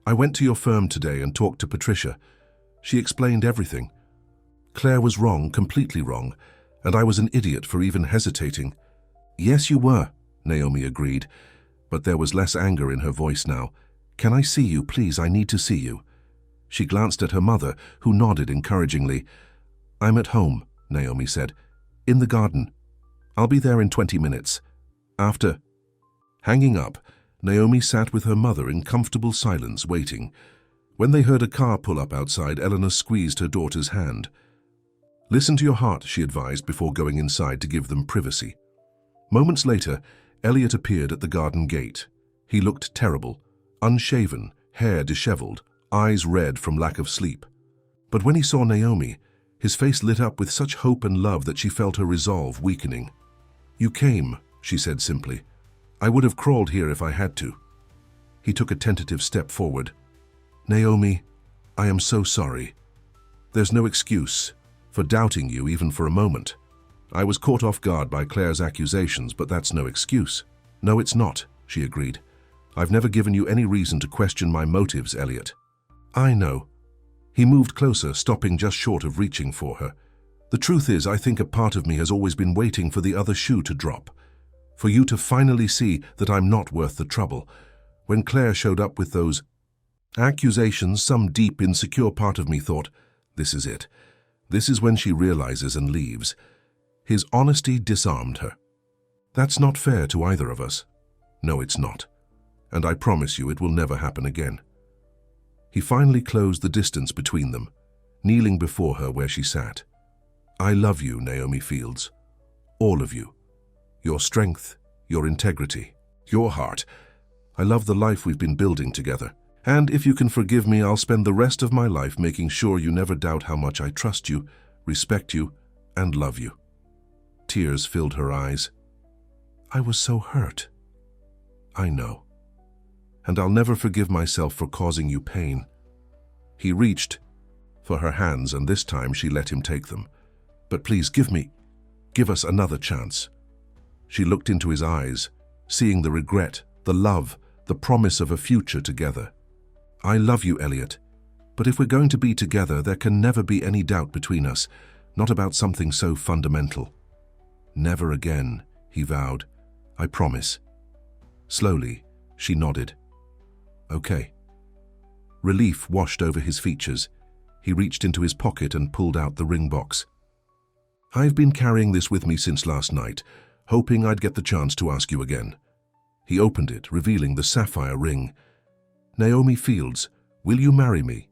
I went to your firm today and talked to Patricia. She explained everything. Claire was wrong, completely wrong, and I was an idiot for even hesitating." "Yes, you were," Naomi agreed, but there was less anger in her voice now. "Can I see you, please? I need to see you." She glanced at her mother, who nodded encouragingly. "I'm at home," Naomi said. "In the garden. I'll be there in 20 minutes. After." Hanging up, Naomi sat with her mother in comfortable silence, waiting. When they heard a car pull up outside, Eleanor squeezed her daughter's hand. "Listen to your heart," she advised before going inside to give them privacy. Moments later, Elliot appeared at the garden gate. He looked terrible, unshaven, hair disheveled, eyes red from lack of sleep. But when he saw Naomi, his face lit up with such hope and love that she felt her resolve weakening. "You came," she said simply. "I would have crawled here if I had to." He took a tentative step forward. "Naomi, I am so sorry. There's no excuse for doubting you even for a moment. I was caught off guard by Claire's accusations, but that's no excuse." "No, it's not," she agreed. "I've never given you any reason to question my motives, Elliot." "I know." He moved closer, stopping just short of reaching for her. "The truth is, I think a part of me has always been waiting for the other shoe to drop. For you to finally see that I'm not worth the trouble. When Claire showed up with those accusations, some deep, insecure part of me thought, this is it. This is when she realizes and leaves." His honesty disarmed her. "That's not fair to either of us." "No, it's not. And I promise you it will never happen again." He finally closed the distance between them, kneeling before her where she sat. "I love you, Naomi Fields. All of you. Your strength, your integrity, your heart. I love the life we've been building together. And if you can forgive me, I'll spend the rest of my life making sure you never doubt how much I trust you, respect you, and love you." Tears filled her eyes. "I was so hurt." "I know. And I'll never forgive myself for causing you pain." He reached for her hands, and this time she let him take them. "But please give us another chance." She looked into his eyes, seeing the regret, the love, the promise of a future together. "I love you, Elliot. But if we're going to be together, there can never be any doubt between us, not about something so fundamental." "Never again," he vowed. "I promise." Slowly, she nodded. "Okay." Relief washed over his features. He reached into his pocket and pulled out the ring box. "I've been carrying this with me since last night, hoping I'd get the chance to ask you again." He opened it, revealing the sapphire ring. "Naomi Fields, will you marry me?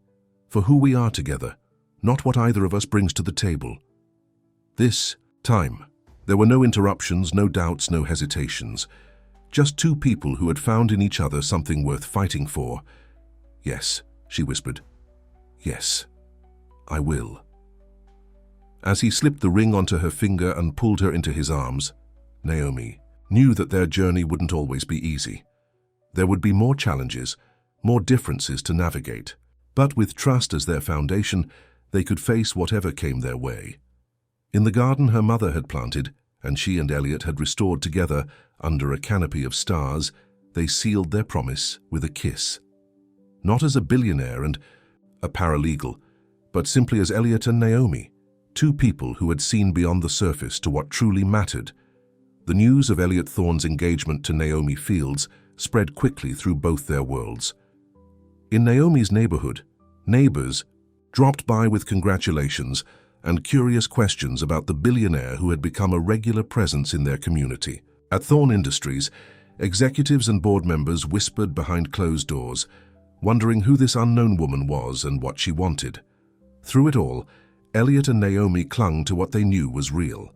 For who we are together, not what either of us brings to the table." This time, there were no interruptions, no doubts, no hesitations. Just two people who had found in each other something worth fighting for. "Yes," she whispered. "Yes, I will." As he slipped the ring onto her finger and pulled her into his arms, Naomi knew that their journey wouldn't always be easy. There would be more challenges, more differences to navigate. But with trust as their foundation, they could face whatever came their way. In the garden her mother had planted, and she and Elliot had restored together under a canopy of stars, they sealed their promise with a kiss. Not as a billionaire and a paralegal, but simply as Elliot and Naomi, two people who had seen beyond the surface to what truly mattered. The news of Elliot Thorne's engagement to Naomi Fields spread quickly through both their worlds. In Naomi's neighborhood, neighbors dropped by with congratulations and curious questions about the billionaire who had become a regular presence in their community. At Thorne Industries, executives and board members whispered behind closed doors, wondering who this unknown woman was and what she wanted. Through it all, Elliot and Naomi clung to what they knew was real,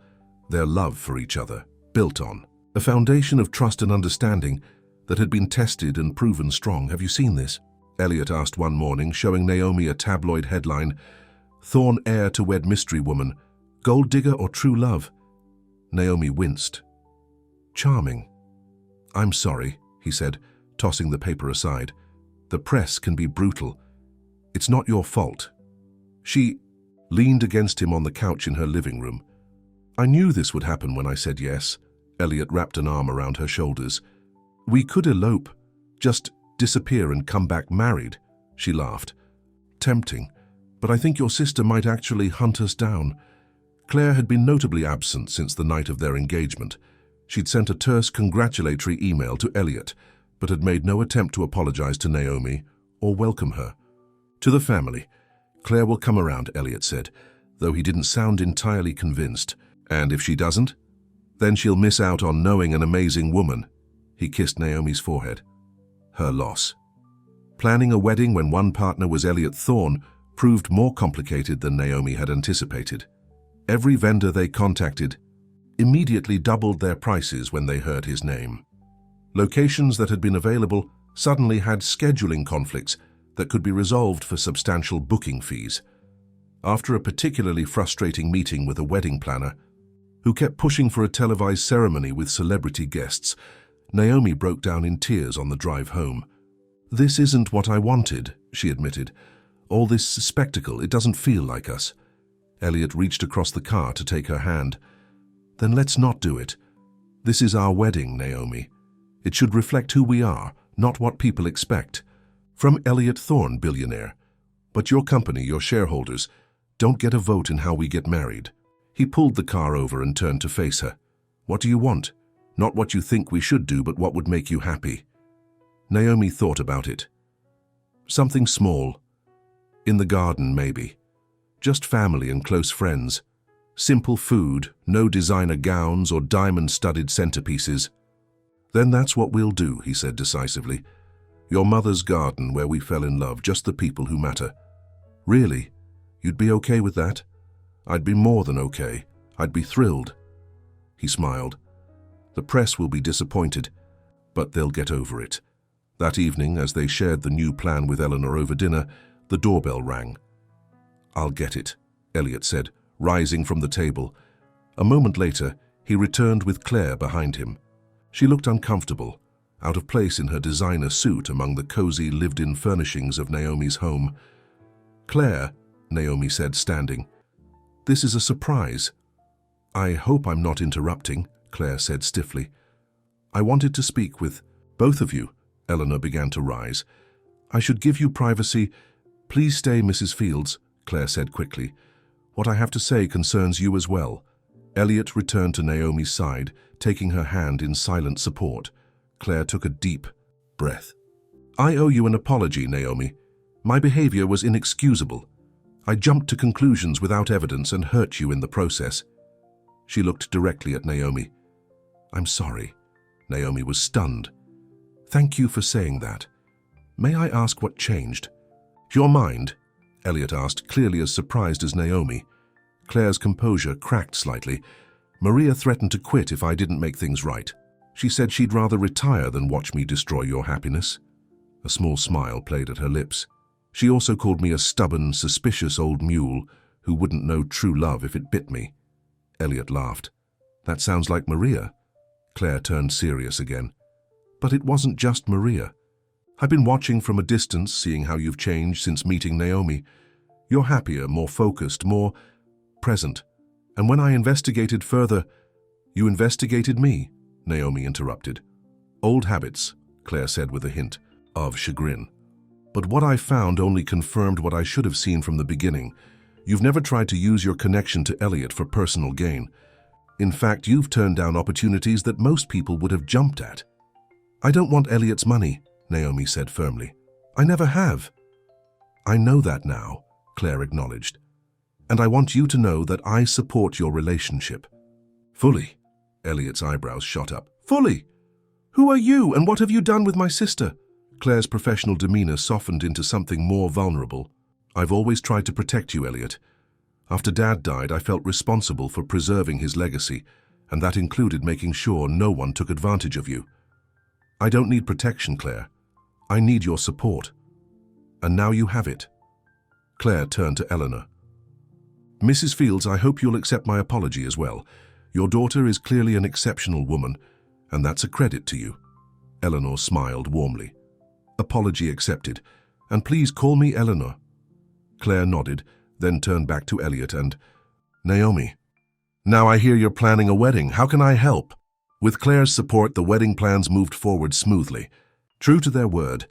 their love for each other, built on a foundation of trust and understanding that had been tested and proven strong. "Have you seen this?" Elliot asked one morning, showing Naomi a tabloid headline, "Thorne heir to wed mystery woman, gold digger or true love?" Naomi winced. "Charming." "I'm sorry," he said, tossing the paper aside. "The press can be brutal. It's not your fault." She leaned against him on the couch in her living room. "I knew this would happen when I said yes." Elliot wrapped an arm around her shoulders. "We could elope, just disappear and come back married," she laughed. "Tempting, but I think your sister might actually hunt us down." Claire had been notably absent since the night of their engagement. She'd sent a terse congratulatory email to Elliot, but had made no attempt to apologize to Naomi or welcome her. "To the family. Claire will come around," Elliot said, though he didn't sound entirely convinced. "And if she doesn't? Then she'll miss out on knowing an amazing woman." He kissed Naomi's forehead. Her loss. Planning a wedding when one partner was Elliot Thorne proved more complicated than Naomi had anticipated. Every vendor they contacted immediately doubled their prices when they heard his name. Locations that had been available suddenly had scheduling conflicts that could be resolved for substantial booking fees. After a particularly frustrating meeting with a wedding planner, who kept pushing for a televised ceremony with celebrity guests, Naomi broke down in tears on the drive home. "This isn't what I wanted," she admitted. "All this spectacle, it doesn't feel like us." Elliot reached across the car to take her hand. "Then let's not do it. This is our wedding, Naomi. It should reflect who we are, not what people expect. From Elliot Thorne, billionaire. But your company, your shareholders, don't get a vote in how we get married." He pulled the car over and turned to face her. "What do you want? Not what you think we should do, but what would make you happy." Naomi thought about it. "Something small. In the garden, maybe. Just family and close friends. Simple food, no designer gowns or diamond-studded centerpieces." "Then that's what we'll do," he said decisively. "Your mother's garden where we fell in love, just the people who matter." "Really? You'd be okay with that?" "I'd be more than okay. I'd be thrilled." He smiled. "The press will be disappointed, but they'll get over it." That evening, as they shared the new plan with Eleanor over dinner, the doorbell rang. "I'll get it," Elliot said, rising from the table. A moment later, he returned with Claire behind him. She looked uncomfortable, out of place in her designer suit among the cozy, lived-in furnishings of Naomi's home. "Claire," Naomi said, standing, "this is a surprise." "I hope I'm not interrupting," Claire said stiffly. "I wanted to speak with both of you." Eleanor began to rise. "I should give you privacy." "Please stay, Mrs. Fields," Claire said quickly. "What I have to say concerns you as well." Elliot returned to Naomi's side, taking her hand in silent support. Claire took a deep breath. "I owe you an apology, Naomi. My behavior was inexcusable. I jumped to conclusions without evidence and hurt you in the process." She looked directly at Naomi. "I'm sorry." Naomi was stunned. "Thank you for saying that. May I ask what changed?" "Your mind?" Elliot asked, clearly as surprised as Naomi. Claire's composure cracked slightly. "Maria threatened to quit if I didn't make things right. She said she'd rather retire than watch me destroy your happiness." A small smile played at her lips. "She also called me a stubborn, suspicious old mule who wouldn't know true love if it bit me." Elliot laughed. "That sounds like Maria." Claire turned serious again. "But it wasn't just Maria. I've been watching from a distance, seeing how you've changed since meeting Naomi. You're happier, more focused, more present. And when I investigated further—" "You investigated me," Naomi interrupted. "Old habits," Claire said with a hint of chagrin. "But what I found only confirmed what I should have seen from the beginning. You've never tried to use your connection to Elliot for personal gain. In fact, you've turned down opportunities that most people would have jumped at." "I don't want Elliot's money," Naomi said firmly. "I never have." "I know that now," Claire acknowledged. "And I want you to know that I support your relationship." "Fully?" Elliot's eyebrows shot up. "Fully? Who are you, and what have you done with my sister?" Claire's professional demeanor softened into something more vulnerable. "I've always tried to protect you, Elliot. After Dad died, I felt responsible for preserving his legacy, and that included making sure no one took advantage of you. I don't need protection, Claire. I need your support." And now you have it. Claire turned to Eleanor. Mrs. Fields, I hope you'll accept my apology as well. Your daughter is clearly an exceptional woman, and that's a credit to you. Eleanor smiled warmly. Apology accepted, and please call me Eleanor. Claire nodded, then turned back to Elliot and, Naomi, now I hear you're planning a wedding. How can I help? With Claire's support, the wedding plans moved forward smoothly. True to their word,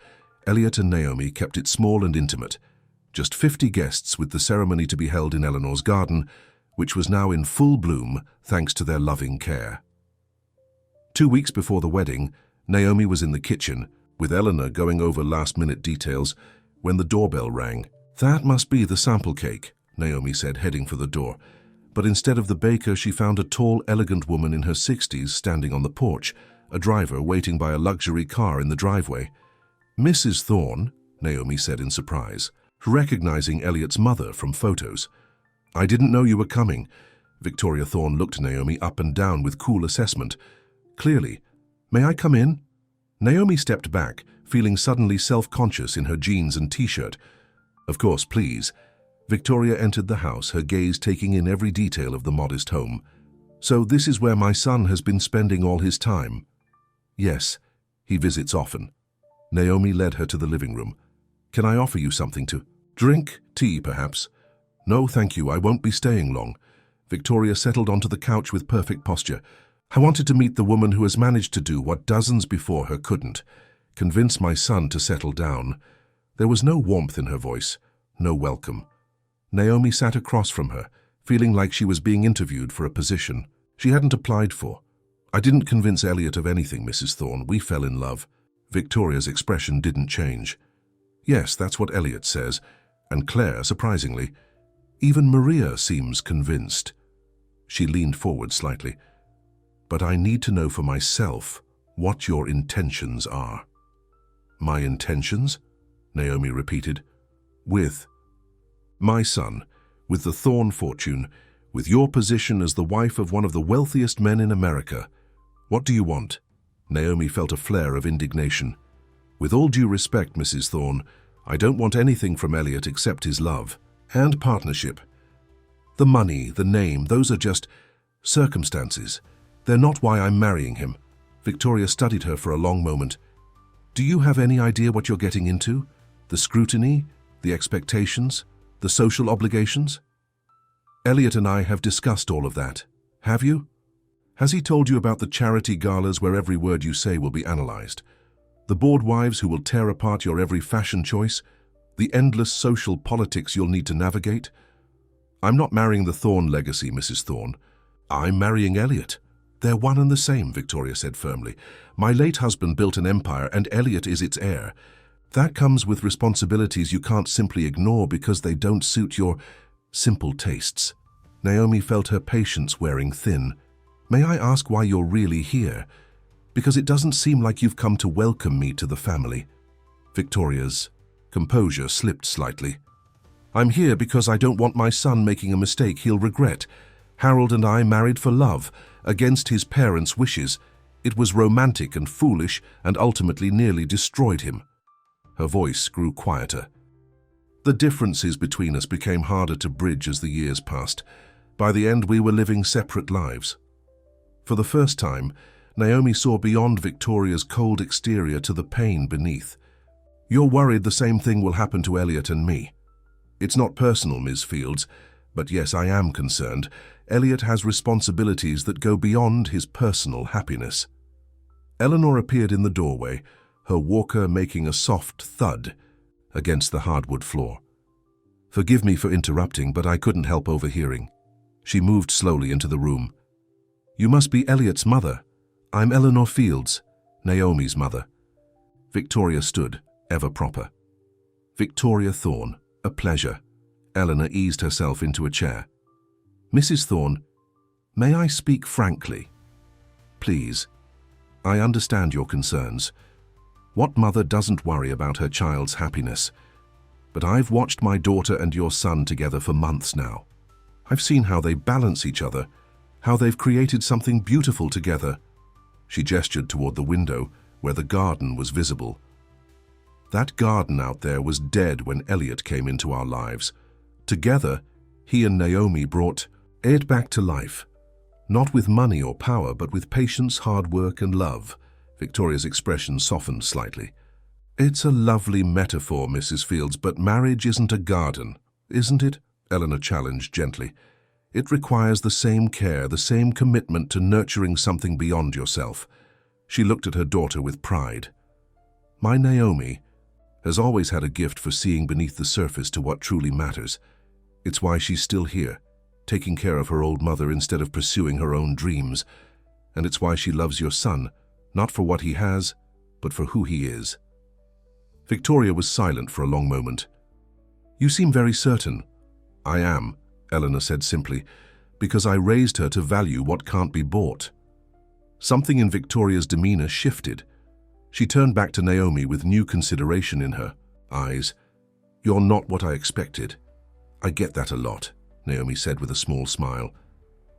Elliot and Naomi kept it small and intimate. Just 50 guests with the ceremony to be held in Eleanor's garden, which was now in full bloom thanks to their loving care. 2 weeks before the wedding, Naomi was in the kitchen, with Eleanor going over last-minute details, when the doorbell rang. That must be the sample cake, Naomi said, heading for the door. But instead of the baker, she found a tall, elegant woman in her 60s standing on the porch, a driver waiting by a luxury car in the driveway. Mrs. Thorne, Naomi said in surprise, recognizing Elliot's mother from photos. I didn't know you were coming. Victoria Thorne looked Naomi up and down with cool assessment. Clearly. May I come in? Naomi stepped back, feeling suddenly self-conscious in her jeans and t-shirt. Of course, please. Victoria entered the house, her gaze taking in every detail of the modest home. So this is where my son has been spending all his time? Yes, he visits often. Naomi led her to the living room. Can I offer you something to drink? Tea, perhaps? No, thank you, I won't be staying long. Victoria settled onto the couch with perfect posture. I wanted to meet the woman who has managed to do what dozens before her couldn't. Convince my son to settle down. There was no warmth in her voice, no welcome. Naomi sat across from her, feeling like she was being interviewed for a position she hadn't applied for. I didn't convince Elliot of anything, Mrs. Thorne. We fell in love. Victoria's expression didn't change. Yes, that's what Elliot says. And Claire, surprisingly, even Maria seems convinced. She leaned forward slightly. But I need to know for myself what your intentions are. My intentions? Naomi repeated. With my son, with the Thorne fortune, with your position as the wife of one of the wealthiest men in America. What do you want? Naomi felt a flare of indignation. With all due respect, Mrs. Thorne, I don't want anything from Elliot except his love and partnership. The money, the name, those are just circumstances. They're not why I'm marrying him. Victoria studied her for a long moment. Do you have any idea what you're getting into? The scrutiny, the expectations, the social obligations? Elliot and I have discussed all of that. Have you? Has he told you about the charity galas where every word you say will be analyzed? The bored wives who will tear apart your every fashion choice? The endless social politics you'll need to navigate? I'm not marrying the Thorne legacy, Mrs. Thorne. I'm marrying Elliot. They're one and the same, Victoria said firmly. My late husband built an empire and Elliot is its heir. That comes with responsibilities you can't simply ignore because they don't suit your simple tastes. Naomi felt her patience wearing thin. May I ask why you're really here? Because it doesn't seem like you've come to welcome me to the family. Victoria's composure slipped slightly. I'm here because I don't want my son making a mistake he'll regret. Harold and I married for love, against his parents' wishes. It was romantic and foolish and ultimately nearly destroyed him. Her voice grew quieter. The differences between us became harder to bridge as the years passed. By the end, we were living separate lives. For the first time, Naomi saw beyond Victoria's cold exterior to the pain beneath. You're worried the same thing will happen to Elliot and me. It's not personal, Ms. Fields, but yes, I am concerned. Elliot has responsibilities that go beyond his personal happiness. Eleanor appeared in the doorway, her walker making a soft thud against the hardwood floor. Forgive me for interrupting, but I couldn't help overhearing. She moved slowly into the room. You must be Elliot's mother. I'm Eleanor Fields, Naomi's mother. Victoria stood, ever proper. Victoria Thorne, a pleasure. Eleanor eased herself into a chair. Mrs. Thorne, may I speak frankly? Please. I understand your concerns. What mother doesn't worry about her child's happiness? But I've watched my daughter and your son together for months now. I've seen how they balance each other, how they've created something beautiful together. She gestured toward the window, where the garden was visible. That garden out there was dead when Elliot came into our lives. Together, he and Naomi brought it back to life. Not with money or power, but with patience, hard work, and love. Victoria's expression softened slightly. It's a lovely metaphor, Mrs. Fields, but marriage isn't a garden, isn't it? Eleanor challenged gently. It requires the same care, the same commitment to nurturing something beyond yourself. She looked at her daughter with pride. My Naomi has always had a gift for seeing beneath the surface to what truly matters. It's why she's still here, taking care of her old mother instead of pursuing her own dreams. And it's why she loves your son, not for what he has, but for who he is. Victoria was silent for a long moment. You seem very certain. I am, Eleanor said simply, because I raised her to value what can't be bought. Something in Victoria's demeanor shifted. She turned back to Naomi with new consideration in her eyes. You're not what I expected. I get that a lot, Naomi said with a small smile.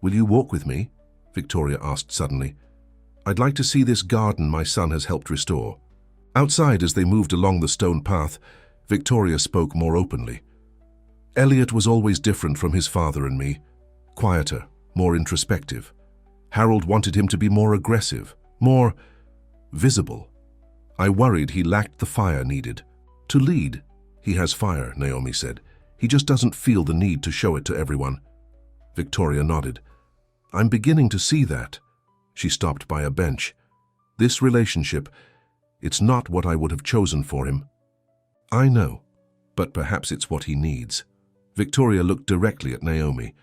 Will you walk with me? Victoria asked suddenly. I'd like to see this garden my son has helped restore. Outside, as they moved along the stone path, Victoria spoke more openly. Elliot was always different from his father and me. Quieter, more introspective. Harold wanted him to be more aggressive, more visible. I worried he lacked the fire needed. To lead, he has fire, Naomi said. He just doesn't feel the need to show it to everyone. Victoria nodded. I'm beginning to see that. She stopped by a bench. This relationship, it's not what I would have chosen for him. I know, but perhaps it's what he needs. Victoria looked directly at Naomi.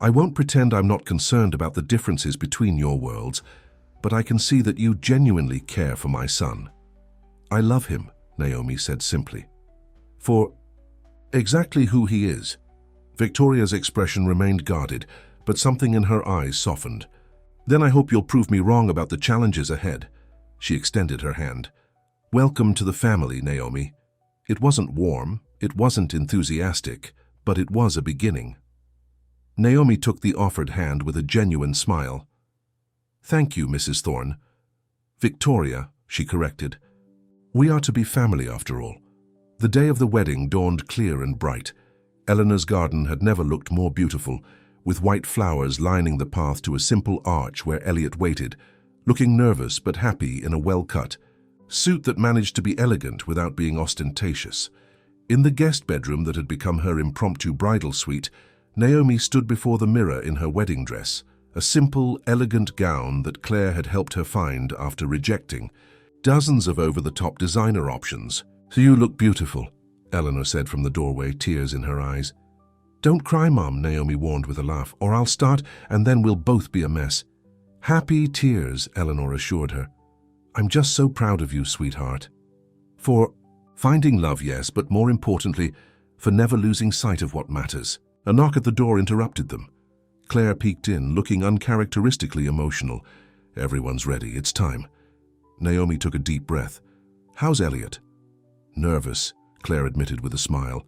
I won't pretend I'm not concerned about the differences between your worlds, but I can see that you genuinely care for my son. I love him, Naomi said simply. For exactly who he is. Victoria's expression remained guarded, but something in her eyes softened. Then I hope you'll prove me wrong about the challenges ahead. She extended her hand. Welcome to the family, Naomi. It wasn't warm, it wasn't enthusiastic, but it was a beginning. Naomi took the offered hand with a genuine smile. Thank you, Mrs. Thorne. Victoria, she corrected. We are to be family after all. The day of the wedding dawned clear and bright. Eleanor's garden had never looked more beautiful, with white flowers lining the path to a simple arch where Elliot waited, looking nervous but happy in a well-cut suit that managed to be elegant without being ostentatious. In the guest bedroom that had become her impromptu bridal suite, Naomi stood before the mirror in her wedding dress, a simple, elegant gown that Claire had helped her find after rejecting dozens of over-the-top designer options. So you look beautiful, Eleanor said from the doorway, tears in her eyes. Don't cry, Mom, Naomi warned with a laugh, or I'll start and then we'll both be a mess. Happy tears, Eleanor assured her. I'm just so proud of you, sweetheart. For finding love, yes, but more importantly, for never losing sight of what matters. A knock at the door interrupted them. Claire peeked in, looking uncharacteristically emotional. Everyone's ready, it's time. Naomi took a deep breath. How's Elliot? Nervous, Claire admitted with a smile.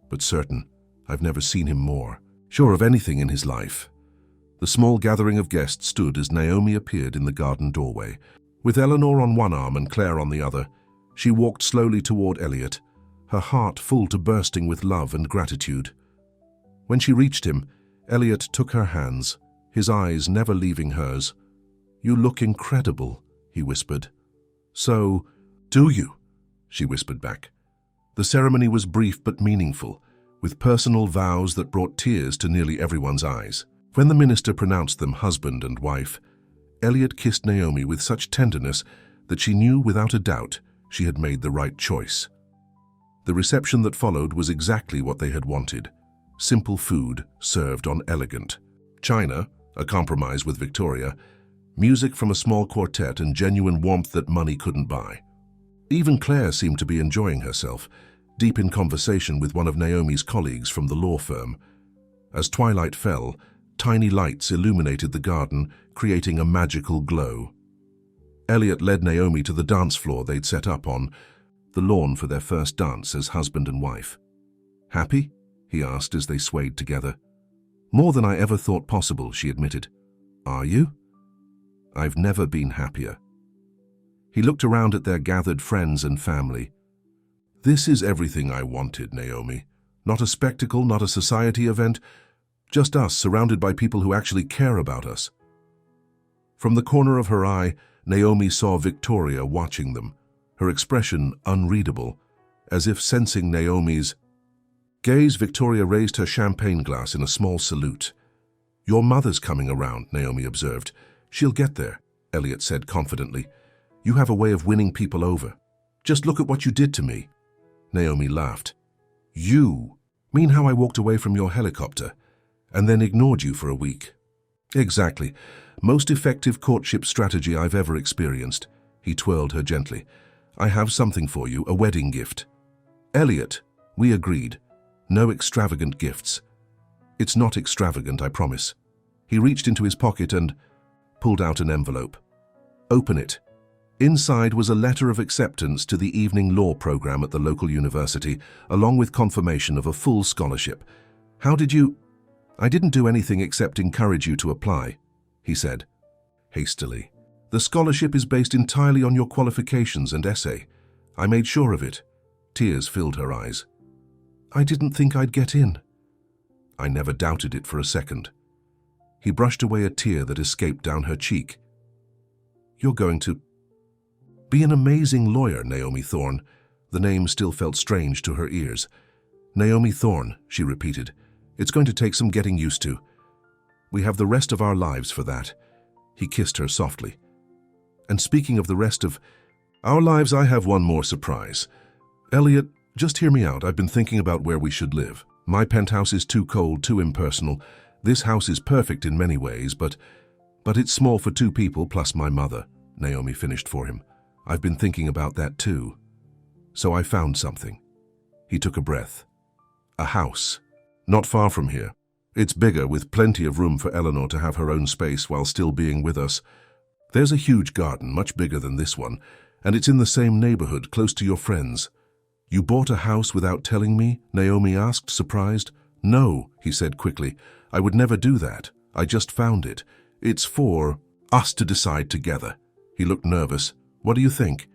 But certain. I've never seen him more sure of anything in his life. The small gathering of guests stood as Naomi appeared in the garden doorway. With Eleanor on one arm and Claire on the other, she walked slowly toward Elliot, her heart full to bursting with love and gratitude. When she reached him, Elliot took her hands, his eyes never leaving hers. You look incredible, he whispered. So, do you? She whispered back. The ceremony was brief but meaningful, with personal vows that brought tears to nearly everyone's eyes. When the minister pronounced them husband and wife, Elliot kissed Naomi with such tenderness that she knew without a doubt she had made the right choice. The reception that followed was exactly what they had wanted. Simple food served on elegant china, a compromise with Victoria, music from a small quartet, and genuine warmth that money couldn't buy. Even Claire seemed to be enjoying herself, deep in conversation with one of Naomi's colleagues from the law firm. As twilight fell, tiny lights illuminated the garden, creating a magical glow. Elliot led Naomi to the dance floor they'd set up on the lawn for their first dance as husband and wife. Happy? He asked as they swayed together. More than I ever thought possible, she admitted. Are you? I've never been happier. He looked around at their gathered friends and family. This is everything I wanted, Naomi. Not a spectacle, not a society event, just us surrounded by people who actually care about us. From the corner of her eye, Naomi saw Victoria watching them, her expression unreadable, as if sensing Naomi's gaze. Victoria raised her champagne glass in a small salute. "Your mother's coming around," Naomi observed. "She'll get there," Elliot said confidently. "You have a way of winning people over. Just look at what you did to me." Naomi laughed. "You mean how I walked away from your helicopter and then ignored you for a week?" "Exactly. Most effective courtship strategy I've ever experienced." He twirled her gently. "I have something for you, a wedding gift." "Elliot, we agreed. No extravagant gifts." "It's not extravagant, I promise." He reached into his pocket and pulled out an envelope. "Open it." Inside was a letter of acceptance to the evening law program at the local university, along with confirmation of a full scholarship. "How did you—" "I didn't do anything except encourage you to apply," he said, hastily. "The scholarship is based entirely on your qualifications and essay. I made sure of it." Tears filled her eyes. "I didn't think I'd get in." "I never doubted it for a second." He brushed away a tear that escaped down her cheek. "You're going to be an amazing lawyer, Naomi Thorne." The name still felt strange to her ears. "Naomi Thorne," she repeated. "It's going to take some getting used to. We have the rest of our lives for that." He kissed her softly. "And speaking of the rest of our lives, I have one more surprise. Elliot, just hear me out. I've been thinking about where we should live. My penthouse is too cold, too impersonal. This house is perfect in many ways, but it's small for two people plus my mother," Naomi finished for him. "I've been thinking about that too. So I found something." He took a breath. "A house. Not far from here. It's bigger, with plenty of room for Eleanor to have her own space while still being with us. There's a huge garden, much bigger than this one, and it's in the same neighborhood, close to your friends." "You bought a house without telling me?" Naomi asked, surprised. "No," he said quickly. "I would never do that. I just found it. It's for us to decide together." He looked nervous. "What do you think?"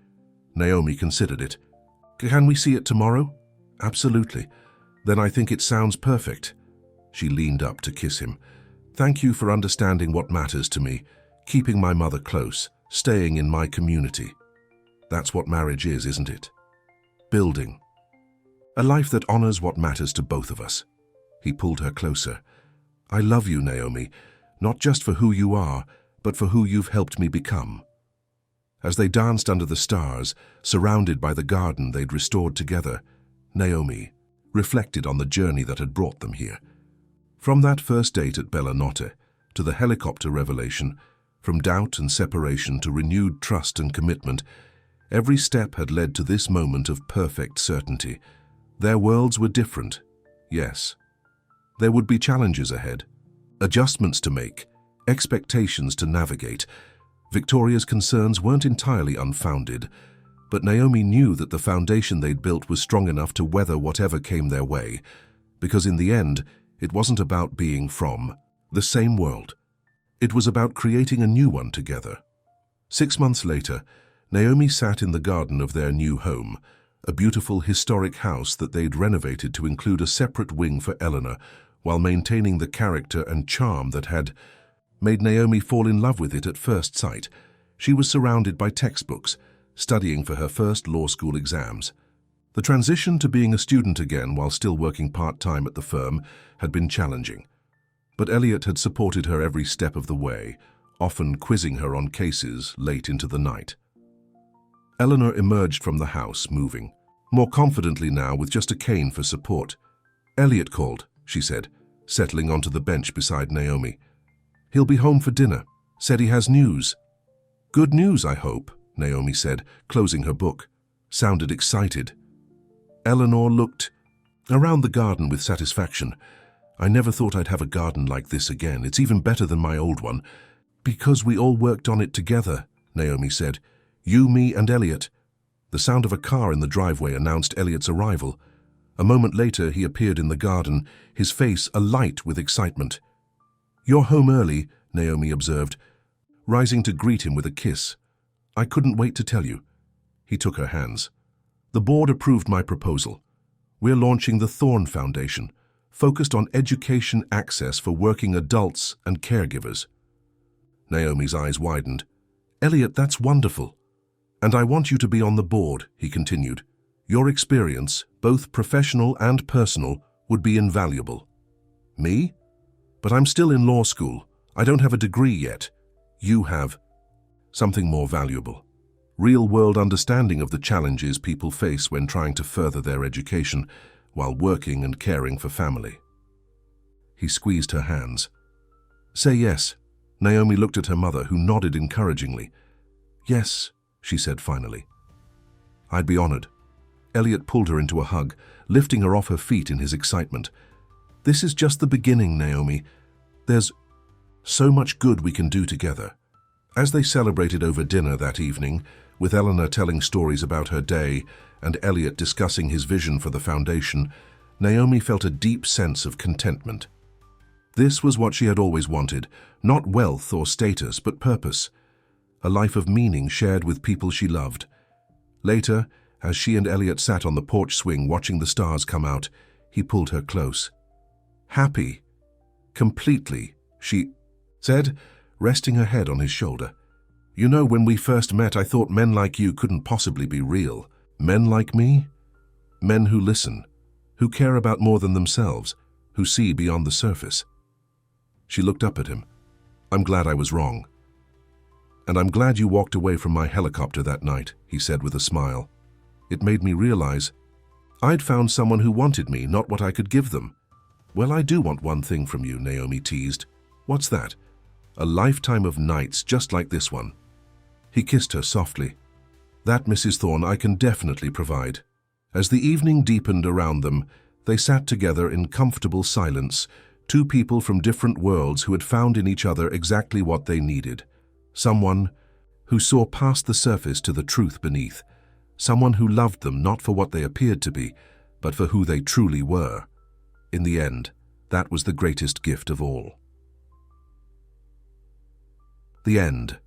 Naomi considered it. "Can we see it tomorrow?" "Absolutely. Then I think it sounds perfect." She leaned up to kiss him. "Thank you for understanding what matters to me, keeping my mother close, staying in my community. That's what marriage is, isn't it? Building a life that honors what matters to both of us." He pulled her closer. "I love you, Naomi, not just for who you are, but for who you've helped me become." As they danced under the stars, surrounded by the garden they'd restored together, Naomi reflected on the journey that had brought them here. From that first date at Bella Notte to the helicopter revelation, from doubt and separation to renewed trust and commitment, every step had led to this moment of perfect certainty. Their worlds were different, yes. There would be challenges ahead, adjustments to make, expectations to navigate. Victoria's concerns weren't entirely unfounded, but Naomi knew that the foundation they'd built was strong enough to weather whatever came their way, because in the end, it wasn't about being from the same world. It was about creating a new one together. 6 months later, Naomi sat in the garden of their new home, a beautiful historic house that they'd renovated to include a separate wing for Eleanor, while maintaining the character and charm that had made Naomi fall in love with it at first sight. She was surrounded by textbooks, studying for her first law school exams. The transition to being a student again while still working part-time at the firm had been challenging, but Elliot had supported her every step of the way, often quizzing her on cases late into the night. Eleanor emerged from the house, moving, more confidently now with just a cane for support. "Elliot called," she said, settling onto the bench beside Naomi. "He'll be home for dinner. Said he has news." "Good news, I hope," Naomi said, closing her book. Sounded excited. Eleanor looked around the garden with satisfaction. "I never thought I'd have a garden like this again. It's even better than my old one." "Because we all worked on it together," Naomi said. "You, me, and Elliot." The sound of a car in the driveway announced Elliot's arrival. A moment later, he appeared in the garden, his face alight with excitement. "You're home early," Naomi observed, rising to greet him with a kiss. "I couldn't wait to tell you." He took her hands. The board approved my proposal. We're launching the Thorn Foundation, focused on education access for working adults and caregivers. Naomi's eyes widened. Elliot, that's wonderful. And I want you to be on the board, he continued. Your experience, both professional and personal, would be invaluable. Me? But I'm still in law school. I don't have a degree yet. You have something more valuable. Real-world understanding of the challenges people face when trying to further their education while working and caring for family. He squeezed her hands. Say yes. Naomi looked at her mother, who nodded encouragingly. Yes, she said finally. I'd be honored. Elliot pulled her into a hug, lifting her off her feet in his excitement. This is just the beginning, Naomi. There's so much good we can do together. As they celebrated over dinner that evening, with Eleanor telling stories about her day and Elliot discussing his vision for the foundation, Naomi felt a deep sense of contentment. This was what she had always wanted, not wealth or status, but purpose. A life of meaning shared with people she loved. Later, as she and Elliot sat on the porch swing watching the stars come out, he pulled her close. Happy. Completely, she said, resting her head on his shoulder. You know, when we first met, I thought men like you couldn't possibly be real. Men like me? Men who listen, who care about more than themselves, who see beyond the surface. She looked up at him. I'm glad I was wrong. And I'm glad you walked away from my helicopter that night, he said with a smile. It made me realize I'd found someone who wanted me, not what I could give them. Well, I do want one thing from you, Naomi teased. What's that? A lifetime of nights just like this one. He kissed her softly. That, Mrs. Thorne, I can definitely provide. As the evening deepened around them, they sat together in comfortable silence, two people from different worlds who had found in each other exactly what they needed. Someone who saw past the surface to the truth beneath. Someone who loved them not for what they appeared to be, but for who they truly were. In the end, that was the greatest gift of all. The end.